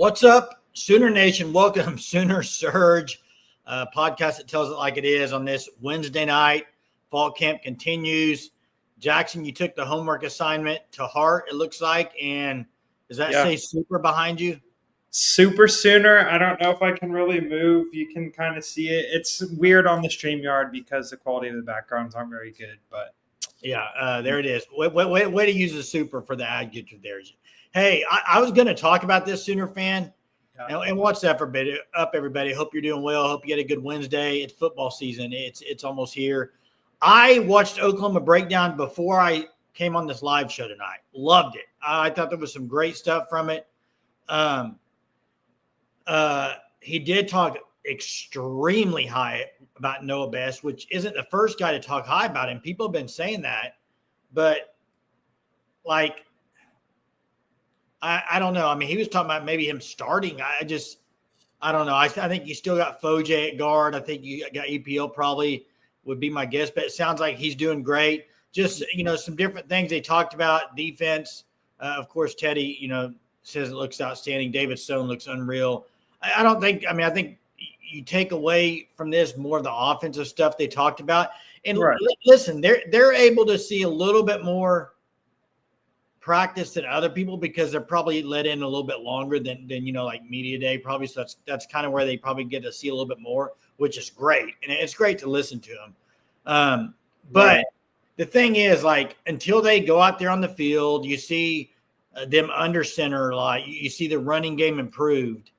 What's up, Sooner Nation? Welcome, Sooner Surge, podcast that tells it like it is on this Wednesday night. Fall camp continues. Jackson, you took the homework assignment to heart, it looks like. And does that say super behind you? Super Sooner. I don't know if I can really move. You can kind of see it. It's weird on the StreamYard because the quality of the backgrounds aren't very good. But yeah, there it is. Way to use the super for the adjective there. Hey, I was going to talk about this, Sooner fan. Yeah. And what's up, everybody? Hope you're doing well. Hope you had a good Wednesday. It's football season. It's almost here. I watched Oklahoma Breakdown before I came on this live show tonight. Loved it. I thought there was some great stuff from it. He did talk extremely high about Noah Best, which isn't the first guy to talk high about him. People have been saying that, but like, I don't know. I mean, he was talking about maybe him starting. I don't know. I think you still got Foje at guard. I think you got EPL probably would be my guess, but it sounds like he's doing great. Just, some different things they talked about. Defense, of course, Teddy, says it looks outstanding. David Stone looks unreal. I think you take away from this more of the offensive stuff they talked about. And right. Listen, they're able to see a little bit more practice than other people because they're probably let in a little bit longer than like media day probably. So that's kind of where they probably get to see a little bit more, which is great. And it's great to listen to them. But the thing is, like, until they go out there on the field, you see them under center a lot. You see the running game improved.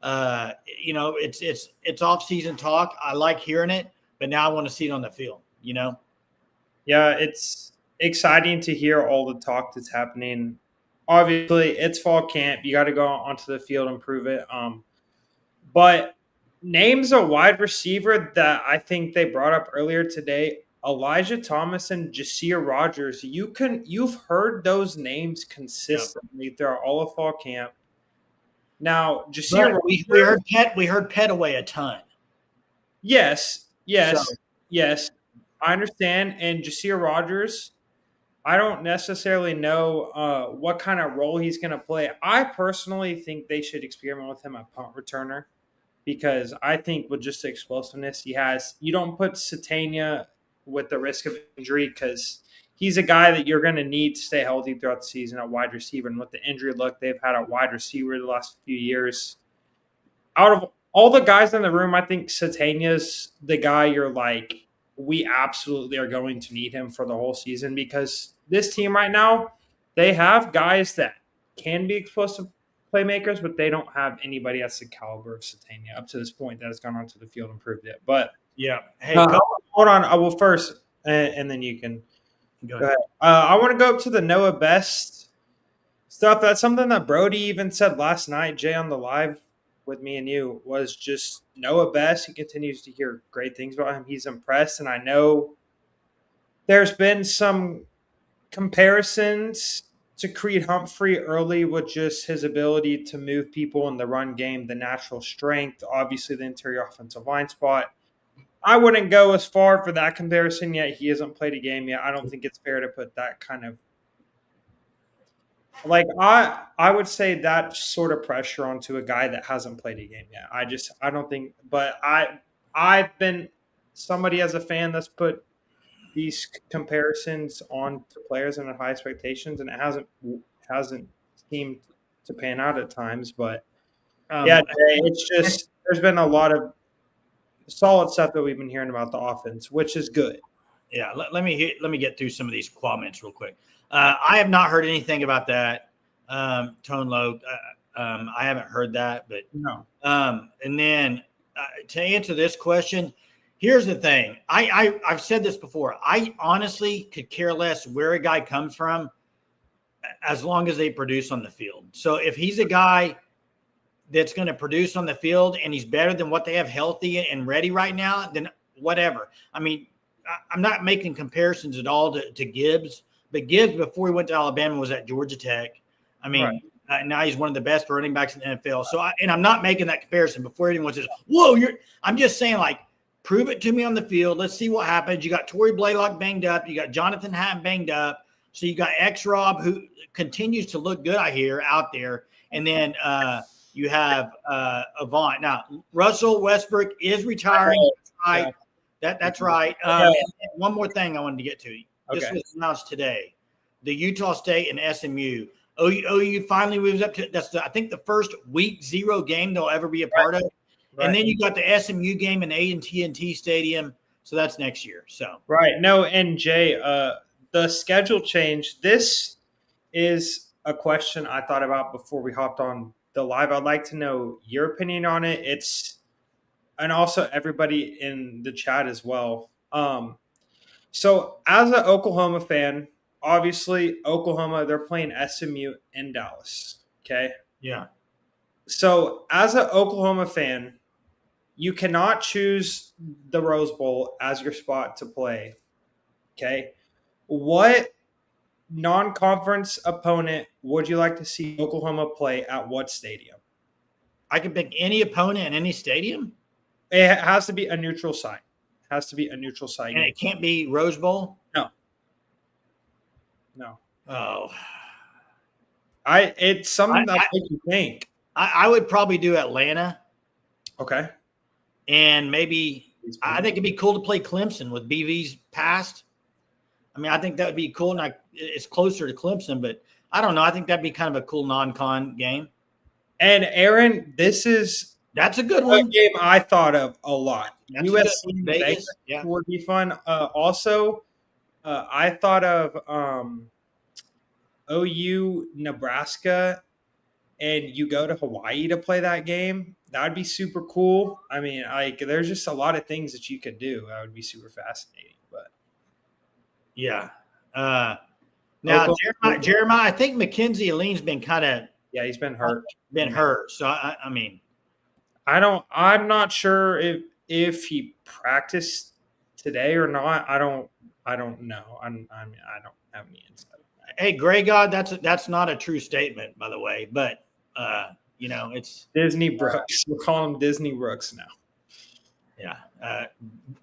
It's off-season talk. I like hearing it, but now I want to see it on the field, Yeah, it's exciting to hear all the talk that's happening. Obviously, it's fall camp. You got to go onto the field and prove it. But names a wide receiver that I think they brought up earlier today, Elijah Thomas and Jasir Rogers. You've heard those names consistently throughout all of fall camp. Now, Jasir, we heard Petaway a ton. Yes. I understand. And Jasir Rogers, I don't necessarily know what kind of role he's going to play. I personally think they should experiment with him at punt returner because I think with just the explosiveness he has, you don't put Satania with the risk of injury because he's a guy that you're going to need to stay healthy throughout the season at wide receiver. And with the injury luck they've had at wide receiver the last few years, out of all the guys in the room, I think Satania's the guy you're like, we absolutely are going to need him for the whole season because this team right now, they have guys that can be explosive playmakers, but they don't have anybody that's the caliber of Satania up to this point that has gone onto the field and proved it. But yeah, hey, hold on. I will first, and then you can go ahead. I want to go up to the Noah Best stuff. That's something that Brody even said last night, Jay, on the live with me and you, was just Noah Best. He continues to hear great things about him. He's impressed, and I know there's been some comparisons to Creed Humphrey early with just his ability to move people in the run game, the natural strength, obviously the interior offensive line spot. I wouldn't go as far for that comparison yet. He hasn't played a game yet. I don't think it's fair to put that kind of I would say that sort of pressure onto a guy that hasn't played a game yet. I don't think, but I've been somebody as a fan that's put these comparisons on to players and high expectations, and it hasn't seemed to pan out at times. But it's just there's been a lot of solid stuff that we've been hearing about the offense, which is good. Yeah, let me get through some of these comments real quick. I have not heard anything about that. Tone low. I haven't heard that, but no. And then to answer this question, here's the thing. I've said this before. I honestly could care less where a guy comes from as long as they produce on the field. So if he's a guy that's going to produce on the field and he's better than what they have healthy and ready right now, then whatever. I mean, I'm not making comparisons at all to Gibbs, but Gibbs before he went to Alabama was at Georgia Tech. I mean, now he's one of the best running backs in the NFL. So, I'm not making that comparison before anyone says, whoa, I'm just saying, like, prove it to me on the field. Let's see what happens. You got Torrey Blaylock banged up. You got Jonathan Hatton banged up. So you got X-Rob, who continues to look good, I hear, out there. And then You have Avant. Now, Russell Westbrook is retiring. Right. That's right. And one more thing I wanted to get to. This was announced today. The Utah State and SMU. OU finally moves up to I think the first week 0 game they'll ever be a part of. Right. And then you got the SMU game in AT&T Stadium. So that's next year. So No, and Jay, the schedule change. This is a question I thought about before we hopped on the live. I'd like to know your opinion on it. And also everybody in the chat as well. So as an Oklahoma fan, obviously Oklahoma, they're playing SMU in Dallas. Okay. Yeah. So as an Oklahoma fan, you cannot choose the Rose Bowl as your spot to play. Okay. What non-conference opponent would you like to see Oklahoma play at what stadium? I can pick any opponent in any stadium? It has to be a neutral site. And it can't be Rose Bowl? No. Oh. It's something that makes you think. I would probably do Atlanta. Okay. And maybe I think it'd be cool to play Clemson with BV's past. I mean, I think that would be cool. And it's closer to Clemson, but I don't know. I think that'd be kind of a cool non-con game. And Aaron, that's a good one. Game I thought of a lot. That's USC Vegas would be fun. Also, I thought of OU Nebraska, and you go to Hawaii to play that game. That would be super cool. I mean, there's just a lot of things that you could do. That would be super fascinating. But yeah. Now Jeremiah, I think Mackenzie Aleen's been kind of he's been hurt. So I mean, I'm not sure if he practiced today or not. I don't know. I don't have any insight. Hey, Gray God, that's not a true statement, by the way. But it's Disney Brooks. We're calling him Disney Brooks now. Yeah,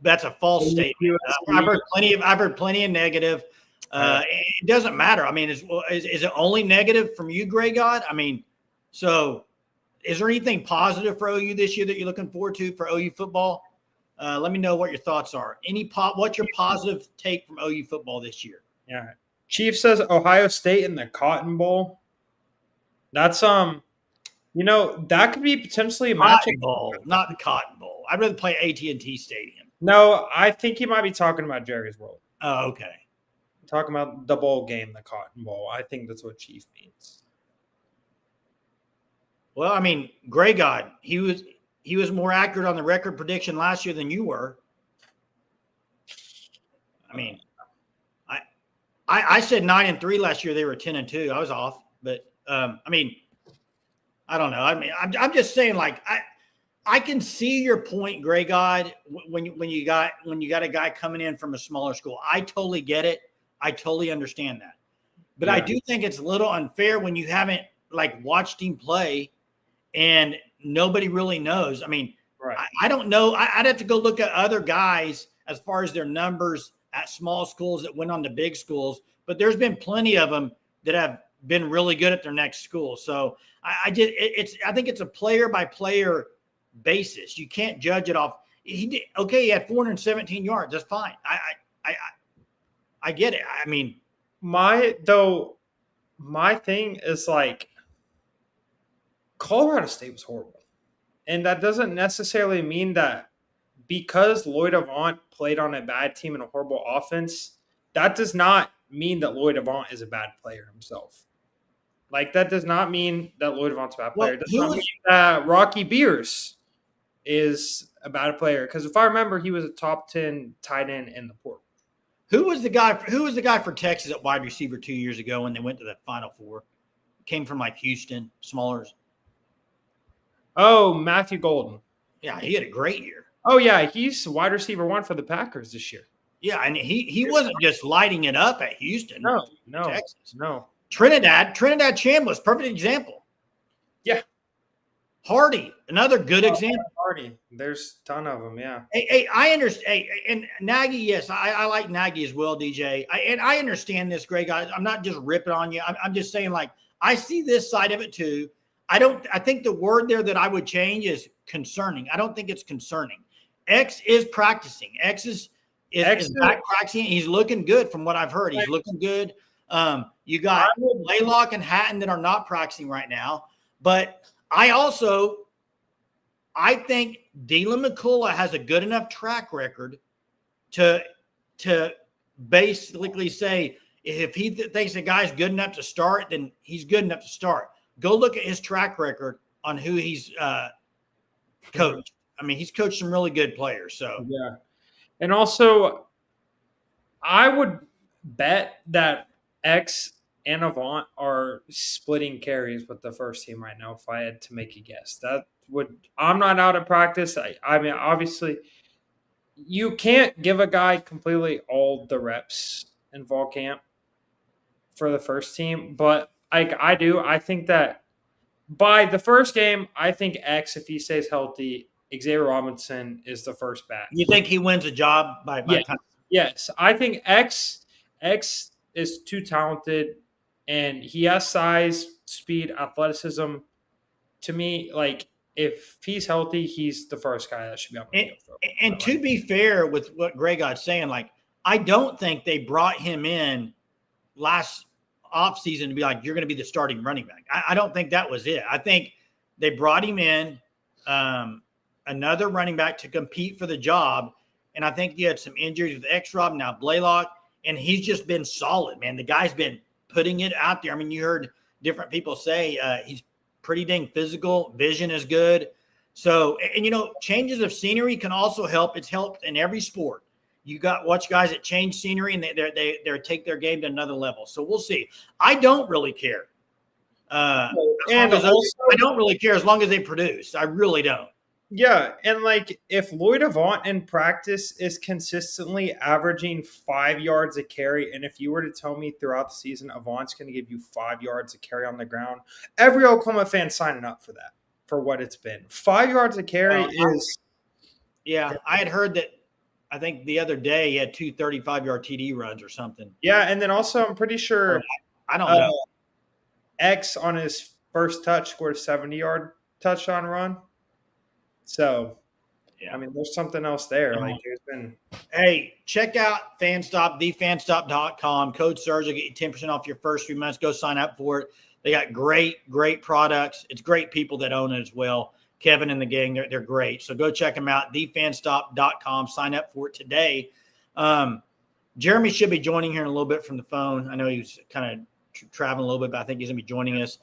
that's a false statement. I've heard plenty of negative. It doesn't matter. I mean, is it only negative from you, Gray God? I mean, so is there anything positive for OU this year that you're looking forward to for OU football? Let me know what your thoughts are. What's your positive take from OU football this year? Yeah. Chief says Ohio State in the Cotton Bowl. That's that could be potentially a Cotton Bowl, not the Cotton Bowl. I'd rather play AT&T Stadium. No, I think he might be talking about Jerry's World. Oh, okay. Talking about the bowl game, the Cotton Bowl. I think that's what Chief means. Well, I mean, Gray God, he was more accurate on the record prediction last year than you were. I mean, I said 9-3 last year. They were 10-2. I was off, but I mean, I don't know. I mean, I'm just saying, like, I can see your point, Gray God, when you got a guy coming in from a smaller school. I totally get it. I totally understand that, but I do think it's a little unfair when you haven't watched him play, and nobody really knows. I mean, I don't know. I'd have to go look at other guys as far as their numbers at small schools that went on to big schools, but there's been plenty of them that have been really good at their next school. So I think it's a player by player basis. You can't judge it off. He had 417 yards. That's fine. I get it. I mean, my thing is Colorado State was horrible. And that doesn't necessarily mean that because Lloyd Avant played on a bad team and a horrible offense, that does not mean that Lloyd Avant is a bad player himself. That does not mean that Lloyd Avant's a bad player. It does not mean that Rocky Beers is a bad player. Because if I remember, he was a top 10 tight end in the portal. Who was the guy for Texas at wide receiver 2 years ago when they went to the Final Four? Came from Houston, smaller. Oh, Matthew Golden. Yeah, he had a great year. Oh, yeah, he's wide receiver 1 for the Packers this year. Yeah, and he wasn't just lighting it up at Houston. No, Texas. No. Trinidad Chambliss, perfect example. Yeah. Hardy, another good example. Hardy, there's a ton of them, yeah. Hey, I understand. Hey, and Nagy, yes, I like Nagy as well, DJ. I understand this, Greg. I'm not just ripping on you. I'm just saying, I see this side of it too. I think the word there that I would change is concerning. I don't think it's concerning. X is practicing. X is back practicing. He's looking good from what I've heard. He's looking good. You got Blaylock and Hatton that are not practicing right now. But I think Dylan McCullough has a good enough track record to basically say if he thinks the guy's good enough to start, then he's good enough to start. Go look at his track record on who he's coached. I mean, he's coached some really good players. So yeah, and also I would bet that X and Avant are splitting carries with the first team right now. If I had to make a guess, I'm not out of practice. I mean, obviously, you can't give a guy completely all the reps in fall camp for the first team, but I do. I think that by the first game, I think X, if he stays healthy, Xavier Robinson is the first back. You think he wins a job by time? Yes, I think X is too talented, and he has size, speed, athleticism. To me, like if he's healthy, he's the first guy that should be on the field. And to be fair with what Greg God's saying, like I don't think they brought him in last offseason to be like, you're going to be the starting running back. I don't think that was it. I think they brought him in, another running back to compete for the job. And I think you had some injuries with X-Rob, now Blaylock, and he's just been solid, man. The guy's been putting it out there. I mean, you heard different people say he's pretty dang physical. Vision is good. So, and changes of scenery can also help. It's helped in every sport. You got watch guys that change scenery and they take their game to another level. So we'll see. I don't really care. I don't really care as long as they produce. I really don't. Yeah, and like if Lloyd Avant in practice is consistently averaging 5 yards a carry, and if you were to tell me throughout the season Avant's going to give you 5 yards a carry on the ground, every Oklahoma fan signing up for that, for what it's been. 5 yards a carry is. Yeah, I had heard that. I think the other day he had 2 35-yard TD runs or something. Yeah, and then also I'm pretty sure I don't know. X on his first touch scored a 70-yard touchdown run. So, yeah. I mean, there's something else there. Like there's been. Hey, check out FanStop, thefanstop.com. Code SURGE will get you 10% off your first 3 months. Go sign up for it. They got great products. It's great people that own it as well. Kevin and the gang, they're great. So go check them out, thefanstop.com. Sign up for it today. Jeremy should be joining here in a little bit from the phone. I know he was kind of traveling a little bit, but I think he's going to be joining us.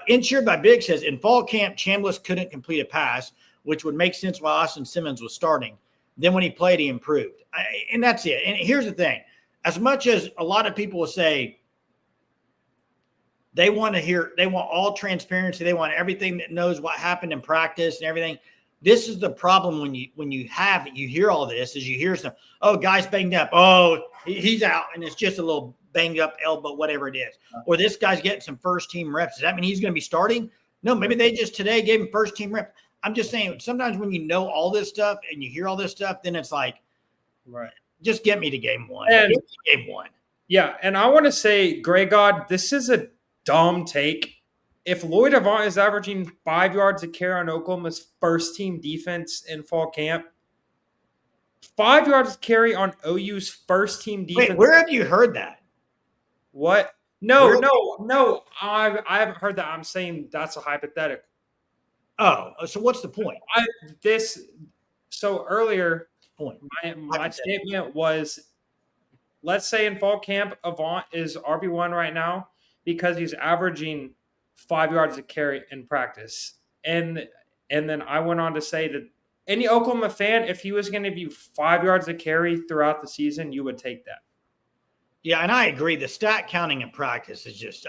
Insured by Big says, in fall camp, Chambliss couldn't complete a pass, which would make sense why Austin Simmons was starting. Then when he played, he improved. And that's it. And here's the thing. As much as a lot of people will say they want all transparency, they want everything that knows what happened in practice and everything. This is the problem when you hear all this, is you hear some, oh, guy's banged up. Oh, he's out. And it's just a little banged up elbow, whatever it is. Or this guy's getting some first team reps. Does that mean he's going to be starting? No, maybe they just today gave him first team reps. I'm just saying, sometimes when you know all this stuff and you hear all this stuff, then it's like, right, just get me to game one. Game one. Yeah, and I want to say, Greg God, this is a dumb take. If Lloyd Avant is averaging 5 yards a carry on Oklahoma's first team defense in fall camp, 5 yards a carry on OU's first team defense. Wait, where have you heard that? What? No. I haven't heard that. I'm saying that's a hypothetical. Oh, so what's the point? Earlier, my statement was, let's say in fall camp, Avant is RB1 right now because he's averaging 5 yards a carry in practice. And then I went on to say that any Oklahoma fan, if he was going to give you 5 yards a carry throughout the season, you would take that. Yeah, and I agree. The stat counting in practice is just,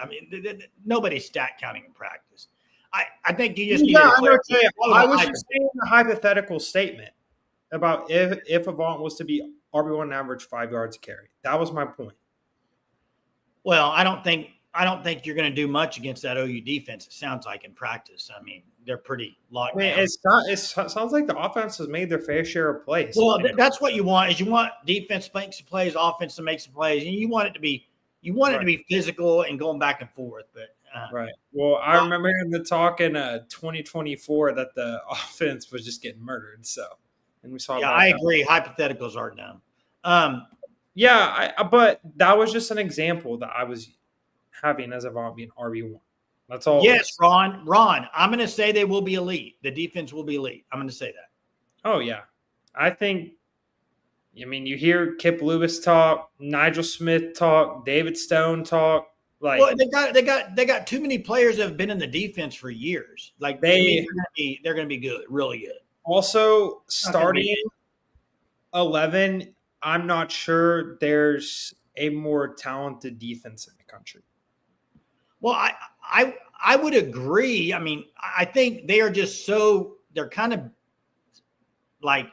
nobody's stat counting in practice. I think you just need to I was just saying a hypothetical statement about if Avant was to be RB1 and average 5 yards a carry. That was my point. Well, I don't think you're going to do much against that OU defense. It sounds like in practice. I mean, they're pretty locked down. It sounds like the offense has made their fair share of plays. Well, that's what you want. Is you want defense to make some plays, offense to make some plays, and you want it to be to be physical and going back and forth. But Right. Well, I remember hearing the talk in 2024 that the offense was just getting murdered. So, and we saw. Yeah, I agree. Hypotheticals are dumb. Yeah, but that was just an example that I was having as of being RB1. That's all. Yes, Ron. I'm going to say they will be elite. The defense will be elite. I'm going to say that. Oh yeah, I think. I mean, you hear Kip Lewis talk, Nigel Smith talk, David Stone talk. Like, well, they got too many players that have been in the defense for years. Like they're going to be good, really good. Also, starting 11, I'm not sure there's a more talented defense in the country. Well, I would agree. I mean, I think they are just they're kind of like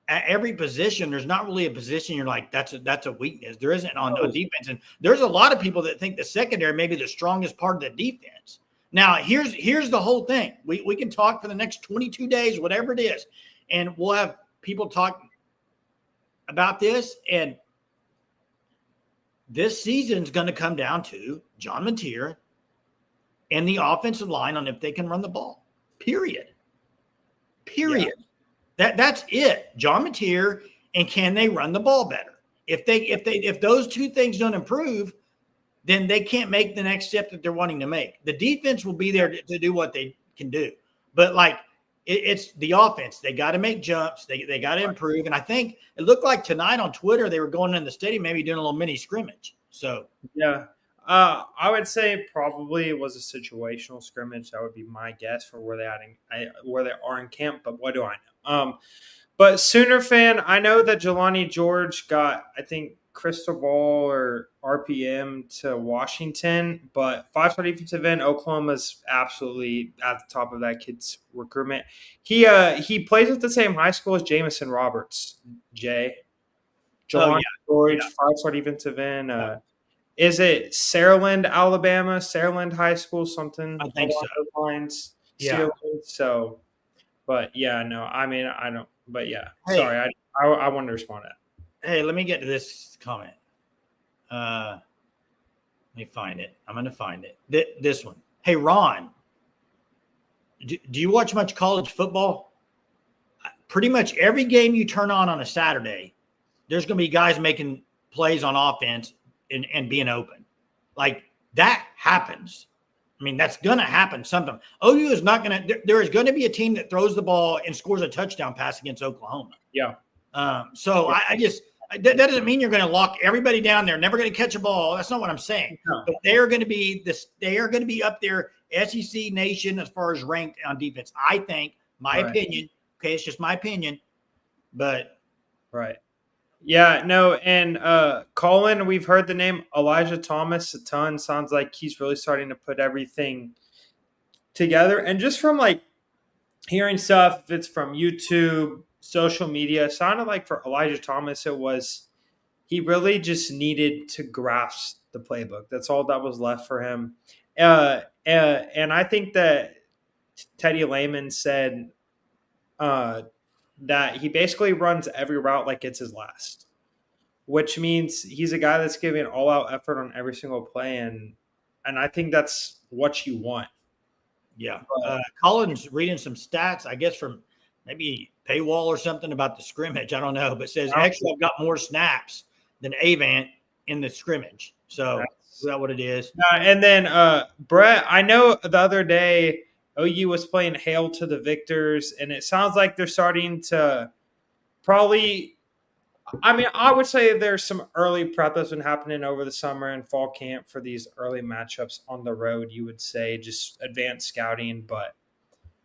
at every position. There's not really a position you're like that's a weakness. There isn't on defense, and there's a lot of people that think the secondary may be the strongest part of the defense. Now, here's the whole thing. We can talk for the next 22 days, whatever it is, and we'll have people talk about this. And this season's going to come down to John Mateer and the offensive line on if they can run the ball. Period. Yeah. That's it. John Mateer, and can they run the ball better? If those two things don't improve, then they can't make the next step that they're wanting to make. The defense will be there to do what they can do. But like it's the offense. They got to make jumps. They got to improve. And I think it looked like tonight on Twitter, they were going in the stadium, maybe doing a little mini scrimmage. So, yeah, I would say probably it was a situational scrimmage. That would be my guess for where they are in camp. But what do I know? But Sooner fan, I know that Jelani George got, I think, crystal ball or RPM to Washington, but 5-star defensive end, Oklahoma's absolutely at the top of that kid's recruitment. He plays at the same high school as Jamison Roberts. Jelani George, 5-star defensive end. Is it Saraland, Alabama? Saraland High School, something? I think so. Lines. Yeah. So, but yeah, no, I mean, I don't. But yeah, sorry, I wanted to respond to that. Hey, let me get to this comment. Let me find it. I'm going to find it. This one. Hey, Ron, do you watch much college football? Pretty much every game you turn on a Saturday, there's going to be guys making plays on offense and being open. Like that happens. I mean, that's going to happen sometime. OU is not going to – there is going to be a team that throws the ball and scores a touchdown pass against Oklahoma. Yeah. So I just – that doesn't mean you're going to lock everybody down there, never going to catch a ball. That's not what I'm saying. No. But they are going to be up there, SEC nation, as far as ranked on defense. I think, my opinion. Okay, it's just my opinion, but yeah, no, and Colin, we've heard the name Elijah Thomas a ton. Sounds like he's really starting to put everything together, and just from like hearing stuff, if it's from YouTube, social media, sounded like for Elijah Thomas, he really just needed to grasp the playbook. That's all that was left for him. And I think that Teddy Lehman said that he basically runs every route like it's his last, which means he's a guy that's giving all out effort on every single play. And I think that's what you want. Yeah. Colin's reading some stats, I guess, from maybe Paywall or something about the scrimmage. I don't know, but says actually I've got more snaps than Avant in the scrimmage. So is that what it is? And then Brett, I know the other day OU was playing Hail to the Victors, and it sounds like they're starting to probably – I mean, I would say there's some early prep that's been happening over the summer and fall camp for these early matchups on the road, you would say, just advanced scouting. But,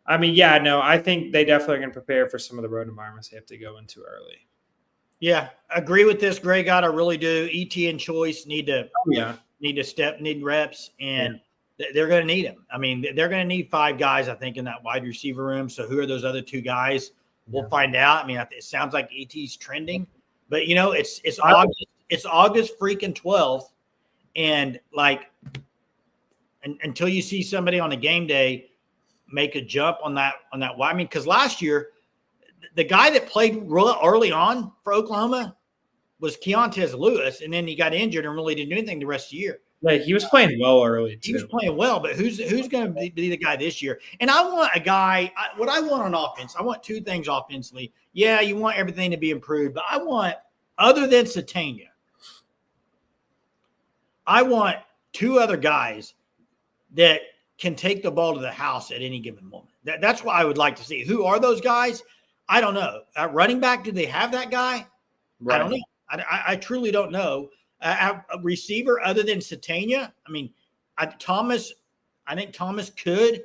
I mean, yeah, no, I think they definitely are going to prepare for some of the road environments they have to go into early. Yeah, agree with this, Greg. I really do. ET and Choice need reps, and they're going to need them. I mean, they're going to need 5 guys, I think, in that wide receiver room. So who are those other 2 guys? We'll find out. I mean, it sounds like ET's trending, but it's August freaking 12th, and like until you see somebody on a game day make a jump on that wide. I mean, because last year the guy that played real early on for Oklahoma was Keontez Lewis, and then he got injured and really didn't do anything the rest of the year. Yeah, he was playing well early He was too. playing well, but who's going to be the guy this year? And I want a guy. What I want on offense, I want two things offensively. Yeah, you want everything to be improved, but I want, other than Satania, I want two other guys that can take the ball to the house at any given moment. That's what I would like to see. Who are those guys? I don't know. Running back, do they have that guy? Right. I don't know. I truly don't know. A receiver other than Satania, I mean, I think Thomas could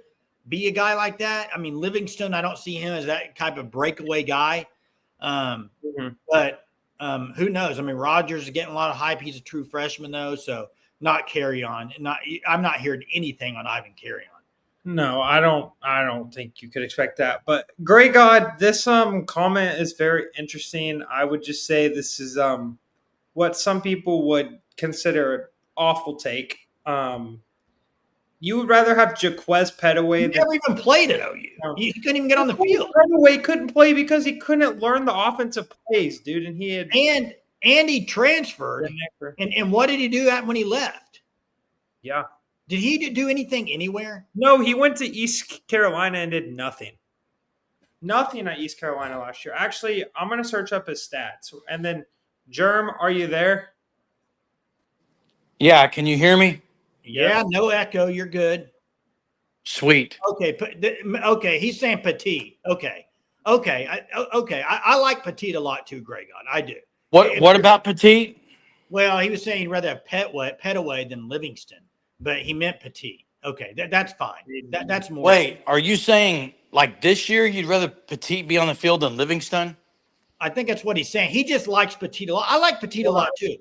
be a guy like that. I mean, Livingston, I don't see him as that type of breakaway guy. But who knows? I mean, Rogers is getting a lot of hype. He's a true freshman, though, so not carry on. I'm not hearing anything on Ivan Carry on. No, I don't think you could expect that. But Grey God, this comment is very interesting. I would just say this is what some people would consider an awful take. You would rather have Jaquez Petaway. He never even played at OU. He couldn't even get on the field. Petaway couldn't play because he couldn't learn the offensive plays, dude. And he had and he transferred. And what did he do when he left? Yeah. Did he do anything anywhere? No, he went to East Carolina and did nothing. Nothing at East Carolina last year. Actually, I'm going to search up his stats. And then, Germ, are you there? Yeah, can you hear me? Yeah, no echo. You're good. Sweet. Okay, okay. He's saying Petit. Okay. I like Petit a lot too, Greg. I do. What about Petit? Well, he was saying he'd rather have Petaway than Livingston, but he meant Petit. Okay, that's fine. That's more. Wait, are you saying like this year you'd rather Petit be on the field than Livingston? I think that's what he's saying. He just likes Petit a lot. I like Petit a lot too.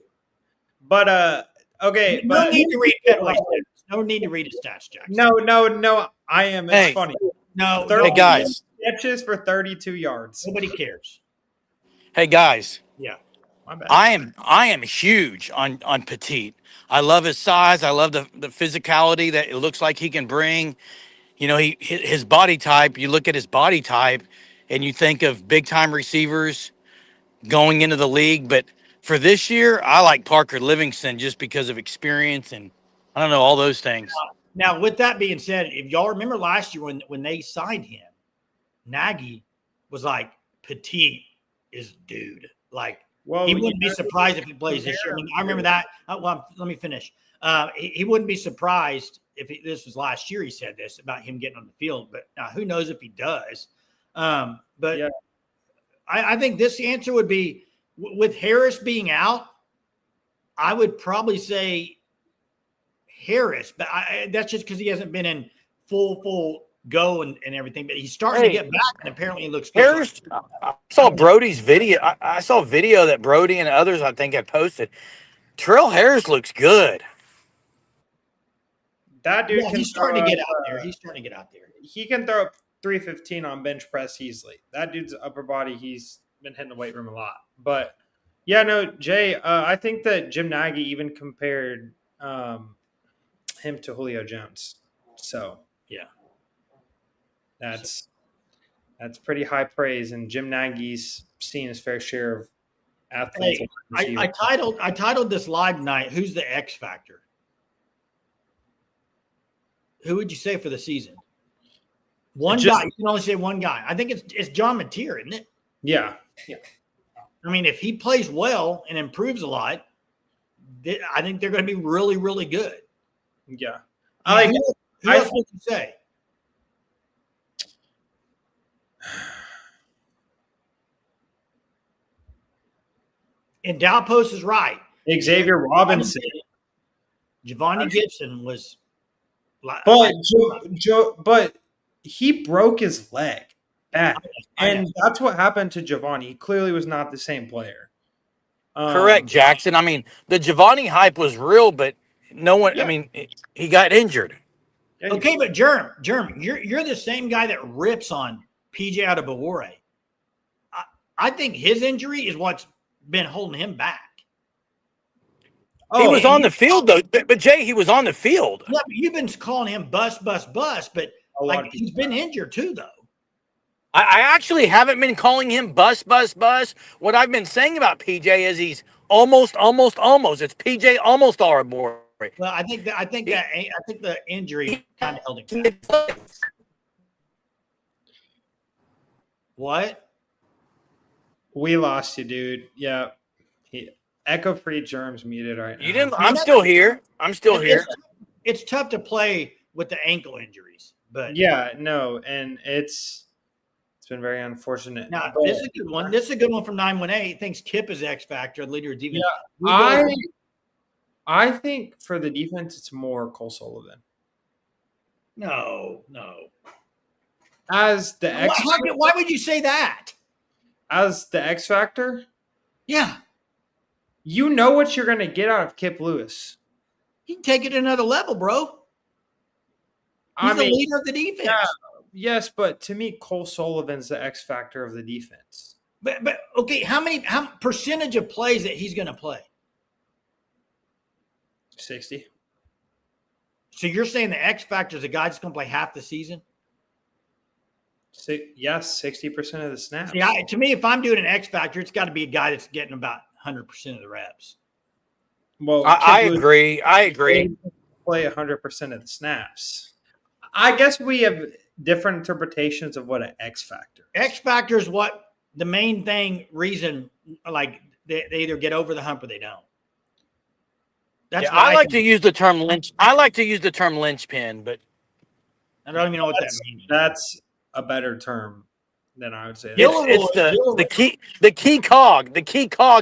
But okay, no need to read Petaway's stats. No need to read his stats, Jackson. No. I am. It's funny. No, hey guys, catches for 32 yards. Nobody cares. Hey guys. Yeah. My bad. I am huge on Petit. I love his size. I love the physicality that it looks like he can bring. You know, his body type. You look at his body type, and you think of big time receivers going into the league. But for this year, I like Parker Livingston just because of experience and I don't know all those things. Now, with that being said, if y'all remember last year when they signed him, Nagy was like, Petit is dude. Like, well, he wouldn't be surprised if he plays this year. I mean, I remember that. Well, let me finish. He wouldn't be surprised if this was last year. He said this about him getting on the field, but now who knows if he does? But yeah. I think this answer would be with Harris being out. I would probably say Harris, but that's just because he hasn't been in full go and everything. But he's starting to get back, and apparently he looks good. Harris, I saw Brody's video. I saw a video that Brody and others I think had posted. Terrell Harris looks good. That dude, he's starting to get out there. He's starting to get out there. He can throw up 315 on bench press easily. That dude's upper body, he's been hitting the weight room a lot. But yeah, no, Jay, I think that Jim Nagy even compared him to Julio Jones. So yeah, that's pretty high praise, and Jim Nagy's seen his fair share of athletes. Hey, I titled this live tonight, "Who's the X Factor?" Who would you say for the season? One guy. You can only say one guy. I think it's John Mateer, isn't it? Yeah. I mean, if he plays well and improves a lot, I think they're going to be really, really good. Yeah. Who else would you say? And Dalpost is right. Xavier Robinson. Giovanni Gibson was. But he broke his leg bad. And that's what happened to Giovanni. He clearly was not the same player. Correct, Jackson. I mean, the Giovanni hype was real, but no one, I mean, he got injured. Okay, but Germ, you're the same guy that rips on PJ Adebawore. I think his injury is what's been holding him back. He was on the field, though. But Jay, he was on the field. Yeah, but you've been calling him bust. But he's been injured too, though. I actually haven't been calling him bust. What I've been saying about PJ is he's almost. It's PJ almost Adebawore. Well, I think the injury kind of held him back. What? We lost you, dude. Yeah. Echo Free Germs muted right now. You didn't. I'm still here. I'm still here. It's tough to play with the ankle injuries, but Yeah, no, and it's been very unfortunate. now this is a good one. This is a good one from 918. Thinks Kip is X factor, leader of defense. Yeah, I think for the defense, it's more Cole Sullivan. No. As the X, Why would you say that? As the X factor, Yeah, you know what you're going to get out of Kip Lewis. he can take it to another level, bro. He's the leader of the defense. Yeah, yes, but to me, Cole Sullivan's the X factor of the defense. But okay, how percentage of plays that he's going to play? 60. So you're saying the X factor is a guy that's going to play half the season? Yes, 60% of the snaps. Yeah, to me, if I'm doing an X factor, it's got to be a guy that's getting about 100% of the reps. Well, I agree. Play 100% of the snaps. I guess we have different interpretations of what an X factor is. X factor is what the main reason, like they either get over the hump or they don't. That's I like to use the term lynch. I like to use the term linchpin, but I don't even know what that means. That's a better term than I would say. It's the key cog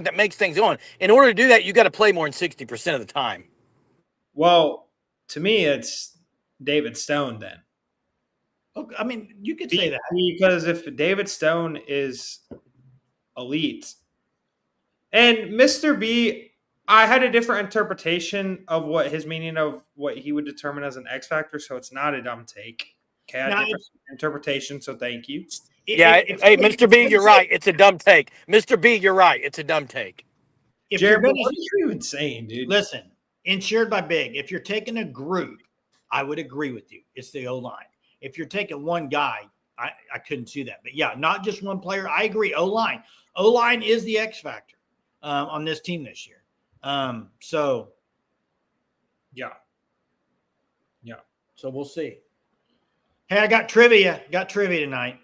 that makes things going. In order to do that, you got to play more than 60% of the time. Well, to me, it's David Stone then. Okay, I mean, you could say that. Because if David Stone is elite, and Mr. B, I had a different interpretation of what his meaning of what he would determine as an X factor, so it's not a dumb take. Okay, I had a different interpretation, so thank you. Hey, Mr. B, you're right. It's a dumb take. Mr. B, you're right. It's a dumb take. Jared, what are you even saying, dude? Listen, insured by Big. If you're taking a group, I would agree with you. It's the O-line. If you're taking one guy, I couldn't see that. But yeah, not just one player. I agree. O-line. O-line is the X factor on this team this year. So yeah. So we'll see. Hey, I got trivia. Tonight.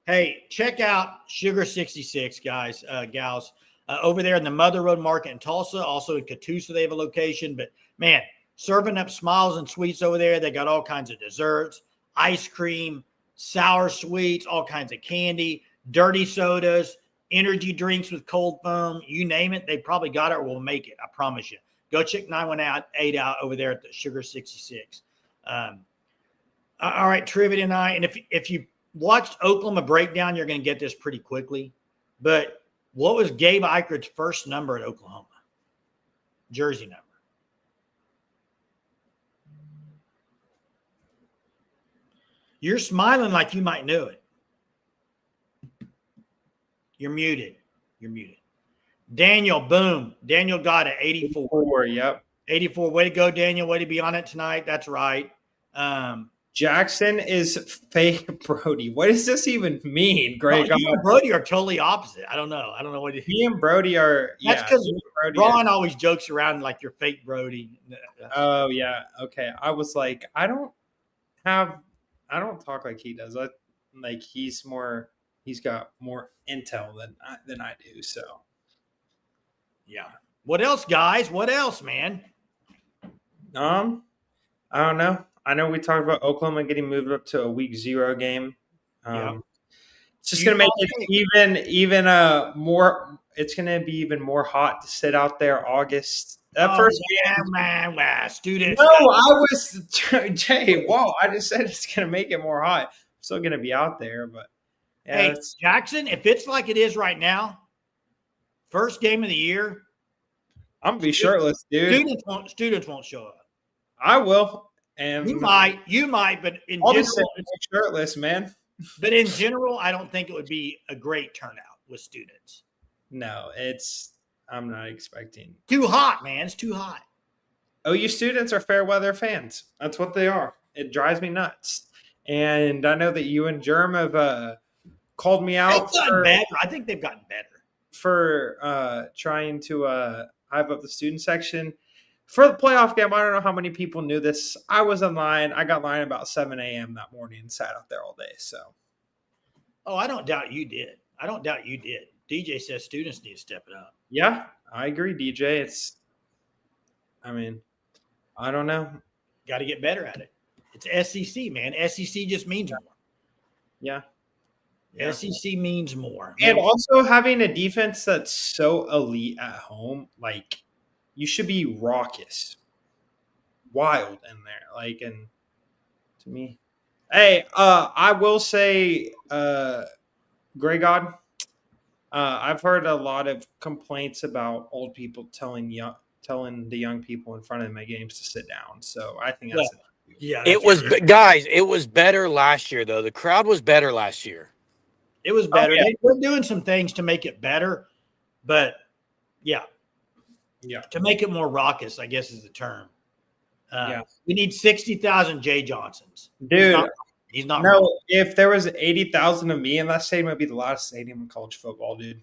Hey, check out Sugar 66, guys, gals, over there in the Mother Road Market in Tulsa. Also in Catoosa, they have a location. But man, serving up smiles and sweets over there. They got all kinds of desserts, ice cream, sour sweets, all kinds of candy, dirty sodas, energy drinks with cold foam, you name it. They probably got it or will make it. I promise you. Go check 918 out over there at the Sugar 66. All right, trivia tonight. And if you watched Oklahoma Breakdown, you're going to get this pretty quickly. But what was Gabe Eichard's first number at Oklahoma? Jersey number. You're smiling like you might know it. You're muted. Daniel, boom. Daniel got it, 84. Yep. 84. Way to go, Daniel. Way to be on it tonight. That's right. Jackson is fake Brody. What does this even mean, Greg? You and Brody are totally opposite. I don't know what he and Brody are. That's because Ron always jokes around like you're fake Brody. Oh yeah. Okay. I was like, I don't talk like he does. He's got more intel than I do. So yeah. What else, guys? What else, man? I don't know. I know we talked about Oklahoma getting moved up to a week 0 game. It's just going to make it even more. It's going to be even more hot to sit out there August. First game, man, students. No, I was Jay. Whoa! I just said it's going to make it more hot. I'm still going to be out there, but yeah, hey, Jackson, if it's like it is right now, first game of the year, I'm gonna be shirtless, dude. Students won't show up. I will. And you might, but in I'll general, be shirtless, man. But in general, I don't think it would be a great turnout with students. No, I'm not expecting. Too hot, man. It's too hot. OU students are fair weather fans. That's what they are. It drives me nuts. And I know that you and Germ have called me out. I think they've gotten better for trying to hype up the student section. For the playoff game, I don't know how many people knew this. I was in line. I got line about 7 a.m. that morning and sat out there all day. So, Oh, I don't doubt you did. I don't doubt you did. DJ says students need to step it up. yeah, I agree, DJ. I don't know. Got to get better at it. It's SEC, man. SEC just means more. Yeah. SEC means more. And also having a defense that's so elite at home, like you should be raucous, wild in there. Like, and to me, hey, I will say, Grey God, I've heard a lot of complaints about old people telling the young people in front of my games to sit down. So I think that's It was, guys, it was better last year, though. The crowd was better last year. It was better. Oh, yeah. They're doing some things to make it better, but yeah, to make it more raucous, I guess is the term. We need 60,000 Jay Johnsons, dude. He's not. No, wrong. if there was 80,000 of me in that stadium, it'd be the loudest stadium in college football, dude.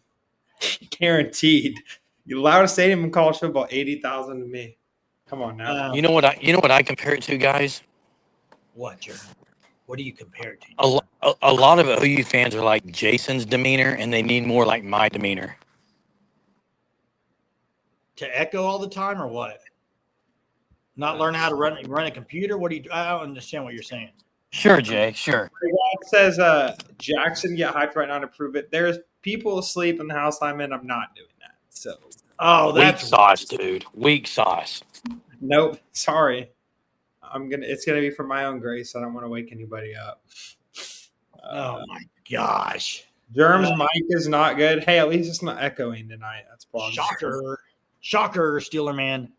Guaranteed. The loudest stadium in college football, 80,000 of me. Come on now. You know what I compare it to, guys? What, Jeremy? What do you compare it to? A lot of OU fans are like Jason's demeanor, and they need more like my demeanor. To echo all the time, or what? Not learn how to run a computer? What do you? I don't understand what you're saying. Sure, Jay. Sure. It says Jackson get hyped right now to prove it. There's people asleep in the house I'm in. I'm not doing that. So. Oh, that's weak sauce, dude. Weak sauce. Nope. Sorry. It's gonna be for my own grace. I don't want to wake anybody up. Oh my gosh. Germ's mic is not good. Hey, at least it's not echoing tonight. That's positive. Shocker, Steeler man.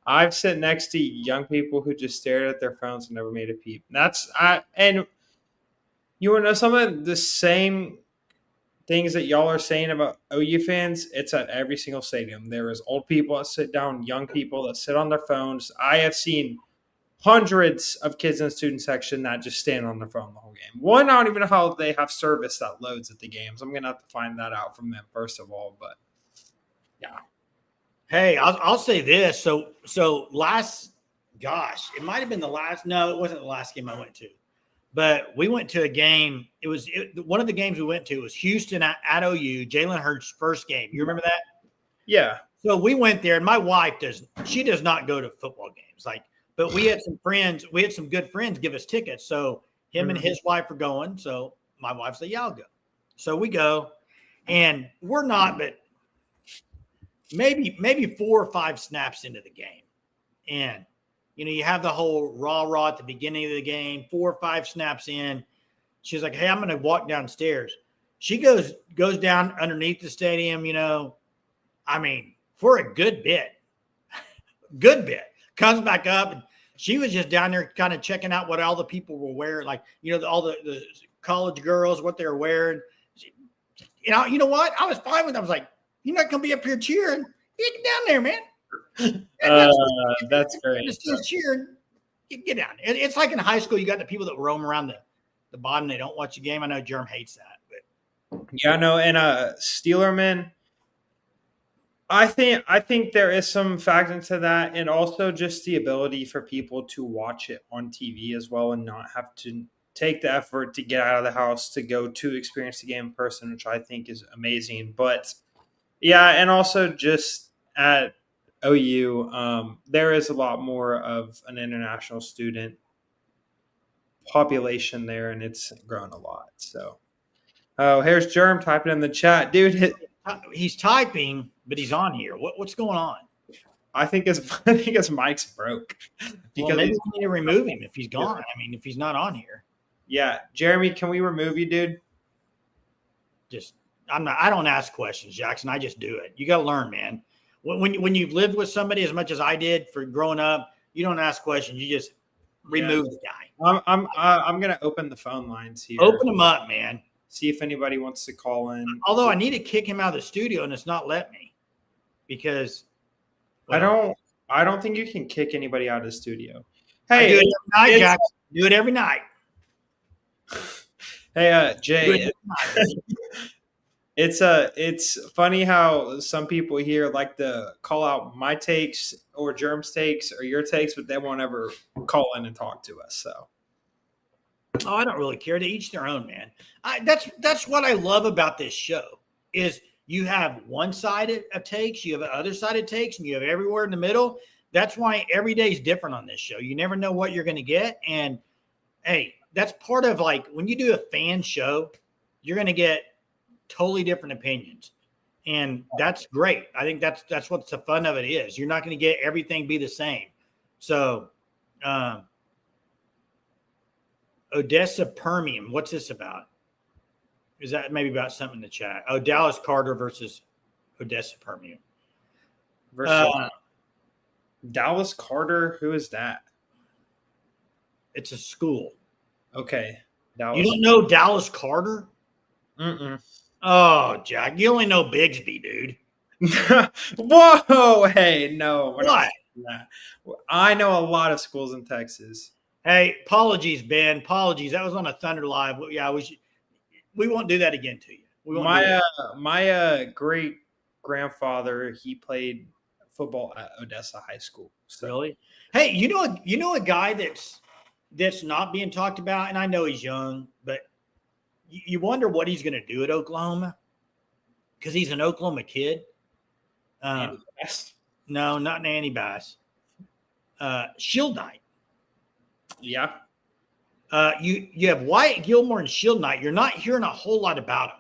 I've sat next to young people who just stared at their phones and never made a peep. And you want to know some of the same things that y'all are saying about OU fans? It's at every single stadium. There is old people that sit down, young people that sit on their phones. I have seen hundreds of kids in the student section that just stand on their phone the whole game. One, I don't even know how they have service that loads at the games. I'm going to have to find that out from them first of all, but yeah. Hey, I'll say this. So it might have been no, it wasn't the last game I went to, but we went to a game. One of the games we went to was Houston at OU, Jalen Hurts' first game. You remember that? Yeah. So we went there, and my wife does not go to football games. But we had some friends, some good friends give us tickets. So him and his wife are going. So my wife said, yeah, I'll go. So we go, and we're not, but maybe 4 or 5 snaps into the game. And, you have the whole rah at the beginning of the game, 4 or 5 snaps in. She's like, hey, I'm going to walk downstairs. She goes down underneath the stadium, for a good bit, comes back up. And she was just down there kind of checking out what all the people were wearing. Like, all the college girls, what they were wearing. You know what? I was fine with it. I was like, you're not going to be up here cheering. You get down there, man. That's great. Just cheering. Get down. It's like in high school, you got the people that roam around the bottom. They don't watch the game. I know Jerm hates that. But yeah, no. And Steelerman, I think there is some fact into that, and also just the ability for people to watch it on TV as well and not have to take the effort to get out of the house to go to experience the game in person, which I think is amazing. But yeah, and also just at OU, there is a lot more of an international student population there, and it's grown a lot. So, here's Germ typing in the chat, dude. He's typing, but he's on here. What's going on? I think his mic's broke. Because maybe we need to remove him if he's gone. If he's not on here. Yeah, Jeremy, can we remove you, dude? I don't ask questions, Jackson. I just do it. You got to learn, man. When you've lived with somebody as much as I did for growing up, you don't ask questions. You just remove the guy. I'm gonna open the phone lines here. Open them up, man. See if anybody wants to call in. Although I need to kick him out of the studio, and it's not let me because I don't think you can kick anybody out of the studio. Hey, do it every night, Jackson. Do it every night. Hey, Jay. It's funny how some people here like to call out my takes or Germ's takes or your takes, but they won't ever call in and talk to us. So Oh, I don't really care. To each their own, man. That's what I love about this show is you have one side of takes, you have the other side of takes, and you have everywhere in the middle. That's why every day is different on this show. You never know what you're going to get, and hey, that's part of like when you do a fan show, you're going to get totally different opinions, and that's great. I think that's what the fun of it is. You're not going to get everything be the same. So. Odessa Permian. What's this about? Is that maybe about something in the chat? Oh, Dallas Carter versus Odessa Permian. versus Dallas Carter, who is that? It's a school. Okay, Dallas. You don't know Dallas Carter? Mm-mm. Oh, Jack, you only know Bigsby, dude. Whoa! Hey, no. We're not What? doing that. I know a lot of schools in Texas. Hey, apologies, Ben. Apologies. That was on a Thunder Live. Yeah, we won't do that again to you. We won't do that. My great grandfather, he played football at Odessa High School. So Really? Hey, you know a guy that's not being talked about, and I know he's young, but you wonder what he's going to do at Oklahoma because he's an Oklahoma kid. No, not Nanny Bass. Shield Knight. Yeah. You have Wyatt Gilmore and Shield Knight. You're not hearing a whole lot about him.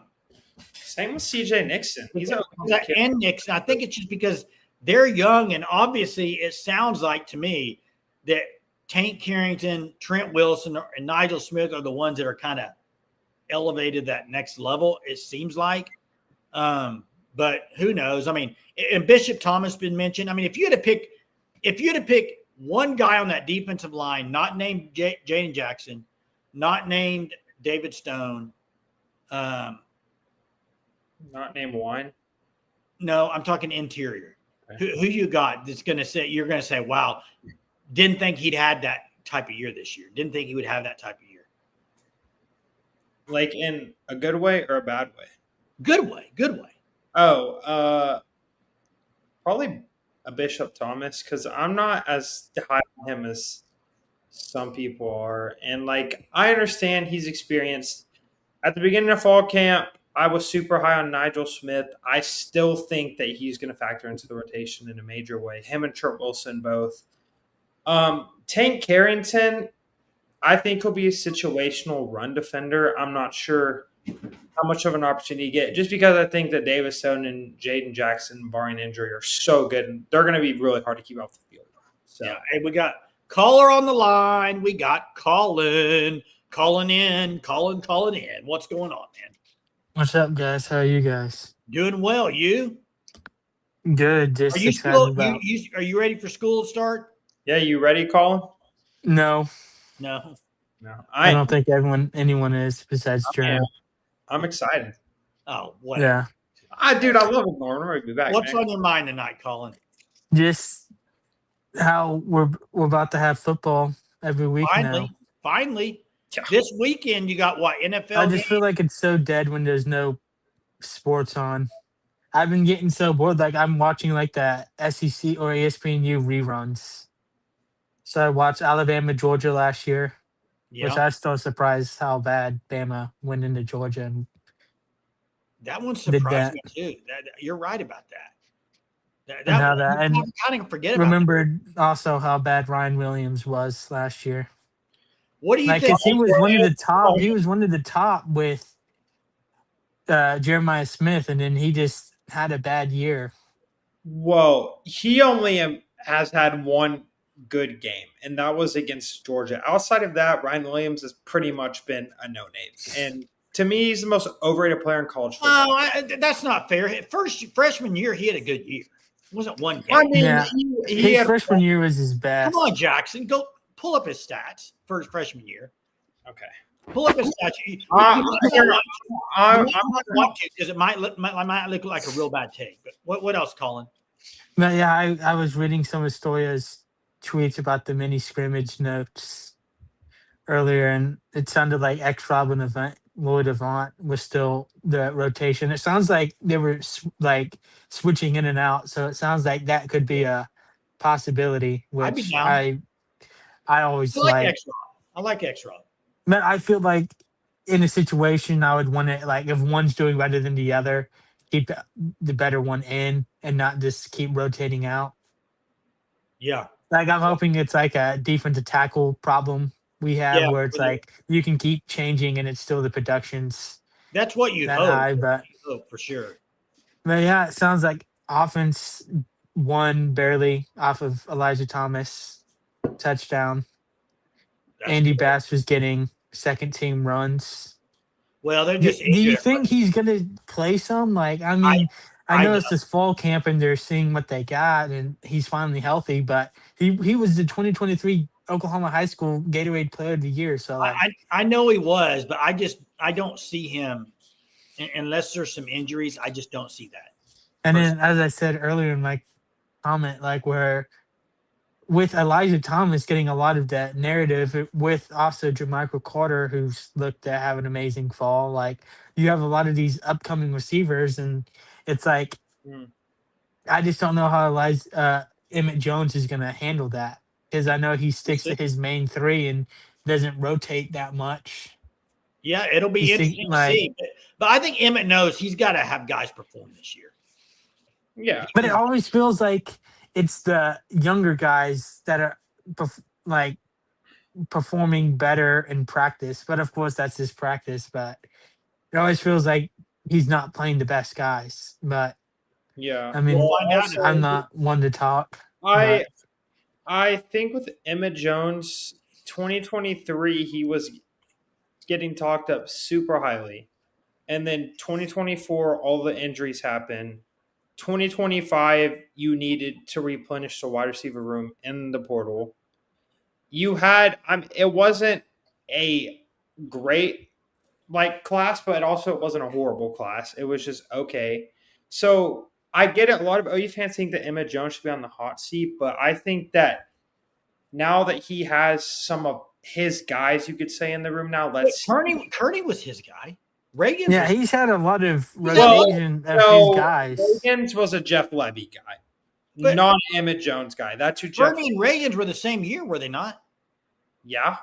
Same with CJ Nixon. He's an Oklahoma kid. And Nixon. I think it's just because they're young, and obviously it sounds like to me that Tank Carrington, Trent Wilson, and Nigel Smith are the ones that are kind of elevated that next level. It seems like, but who knows? I mean, and Bishop Thomas been mentioned. I mean, if you had to pick one guy on that defensive line, not named Jaden Jackson, not named David Stone, Not named Wine. no, I'm talking interior. Okay. Who you got that's going to say you're going to say, wow, didn't think he'd had that type of year this year. Didn't think he would have that type of year. Like in a good way or a bad way? Good way. Oh, probably a Bishop Thomas because I'm not as high on him as some people are. And like, I understand he's experienced. At the beginning of fall camp, I was super high on Nigel Smith. I still think that he's going to factor into the rotation in a major way. Him and Trent Wilson both. Tank Carrington, I think he'll be a situational run defender. I'm not sure how much of an opportunity you get, just because I think that Davis Stone and Jaden Jackson, barring injury, are so good, and they're going to be really hard to keep off the field. So, Yeah, and we got caller on the line. We got Colin calling in. What's going on, man? What's up, guys? How are you guys? Doing well. You? Good. Just Are you excited still? about. Are you ready for school to start? yeah, you ready, Colin? No, No. No, I don't think anyone is besides Jeremy. I'm excited. Oh, what? Yeah, Dude, I love it, Norman. I'm ready to be back. What's man. on your mind tonight, Colin? just how we're about to have football every week now. Finally. Yeah. This weekend you got what? NFL. I just feel like it's so dead when there's no sports on. I've been getting so bored. Like I'm watching like the SEC or ESPNU reruns. So I watched Alabama, Georgia last year, yeah. which I was still surprised how bad Bama went into Georgia. And That one Did surprised that. me too. You're right about that. And how that- I and kind of forget about. remembered also how bad Ryan Williams was last year. What do you Like, think? 'cause he was one of the top. He was one of the top with Jeremiah Smith, and then he just had a bad year. Well, he only has had one good game, and that was against Georgia. Outside of that, Ryan Williams has pretty much been a no-name. And to me, he's the most overrated player in college football. Oh, that's not fair. Freshman year, he had a good year. It wasn't one game. I mean, Yeah. he His had freshman year was his best. Come on, Jackson. Go pull up his stats for his freshman year. okay. Pull up his stats. You I'm might not want to because it might look like a real bad take. But what else, Colin? But yeah, I was reading some of Stoya's tweets about the mini scrimmage notes earlier, and it sounded like ex Robin event Lloyd Avant was still the rotation. It sounds like they were like switching in and out, so it sounds like that could be a possibility, I'd be which down. I I always like like. X-Rod. I like X-Rod. But I feel like in a situation, I would want to, like, if one's doing better than the other, keep the better one in and not just keep rotating out. Yeah. Like, I'm hoping it's like a defensive tackle problem we have Yeah. where it's like you can keep changing and it's still the production's That's what you that hope. high. But For sure. yeah, it sounds like offense won barely off of Elijah Thomas touchdown. That's Andy good. Bass was getting second team runs. Well, they're Do just you injured. think he's gonna play some? Like, I mean, I know I- it's this fall camp and they're seeing what they got, and he's finally healthy. But he was the 2023 Oklahoma High School Gatorade Player of the Year. So like, I know he was, but I don't see him unless there's some injuries. I just don't see that. and then as I said earlier in my comment, like where with Elijah Thomas getting a lot of that narrative, with also Jermichael Carter, who's looked to have an amazing fall. Like, you have a lot of these upcoming receivers, and it's like I just don't know how Emmett Jones is going to handle that, because I know he sticks to his main three and doesn't rotate that much. Yeah, it'll be interesting to see. But I think Emmett knows he's got to have guys perform this year. Yeah. But it always feels like it's the younger guys that are like performing better in practice. But of course, that's his practice. But it always feels like he's not playing the best guys. But yeah, I mean, also, I'm not one to talk. I think with Emmett Jones, 2023, he was getting talked up super highly. And then 2024, all the injuries happened. 2025, you needed to replenish the wide receiver room in the portal. You had, it wasn't a great class, but it wasn't a horrible class. It was just okay. So I get it. A lot of OU fans think that Emmett Jones should be on the hot seat, but I think that now that he has some of his guys, you could say, in the room now, Kearney was his guy. Reagan. Yeah, he's had a lot of rotation of his guys. Reagan's was a Jeff Levy guy, not an Emmett Jones guy. That's who Jeff. Kearney and Reagan's were the same year, were they not? Yeah.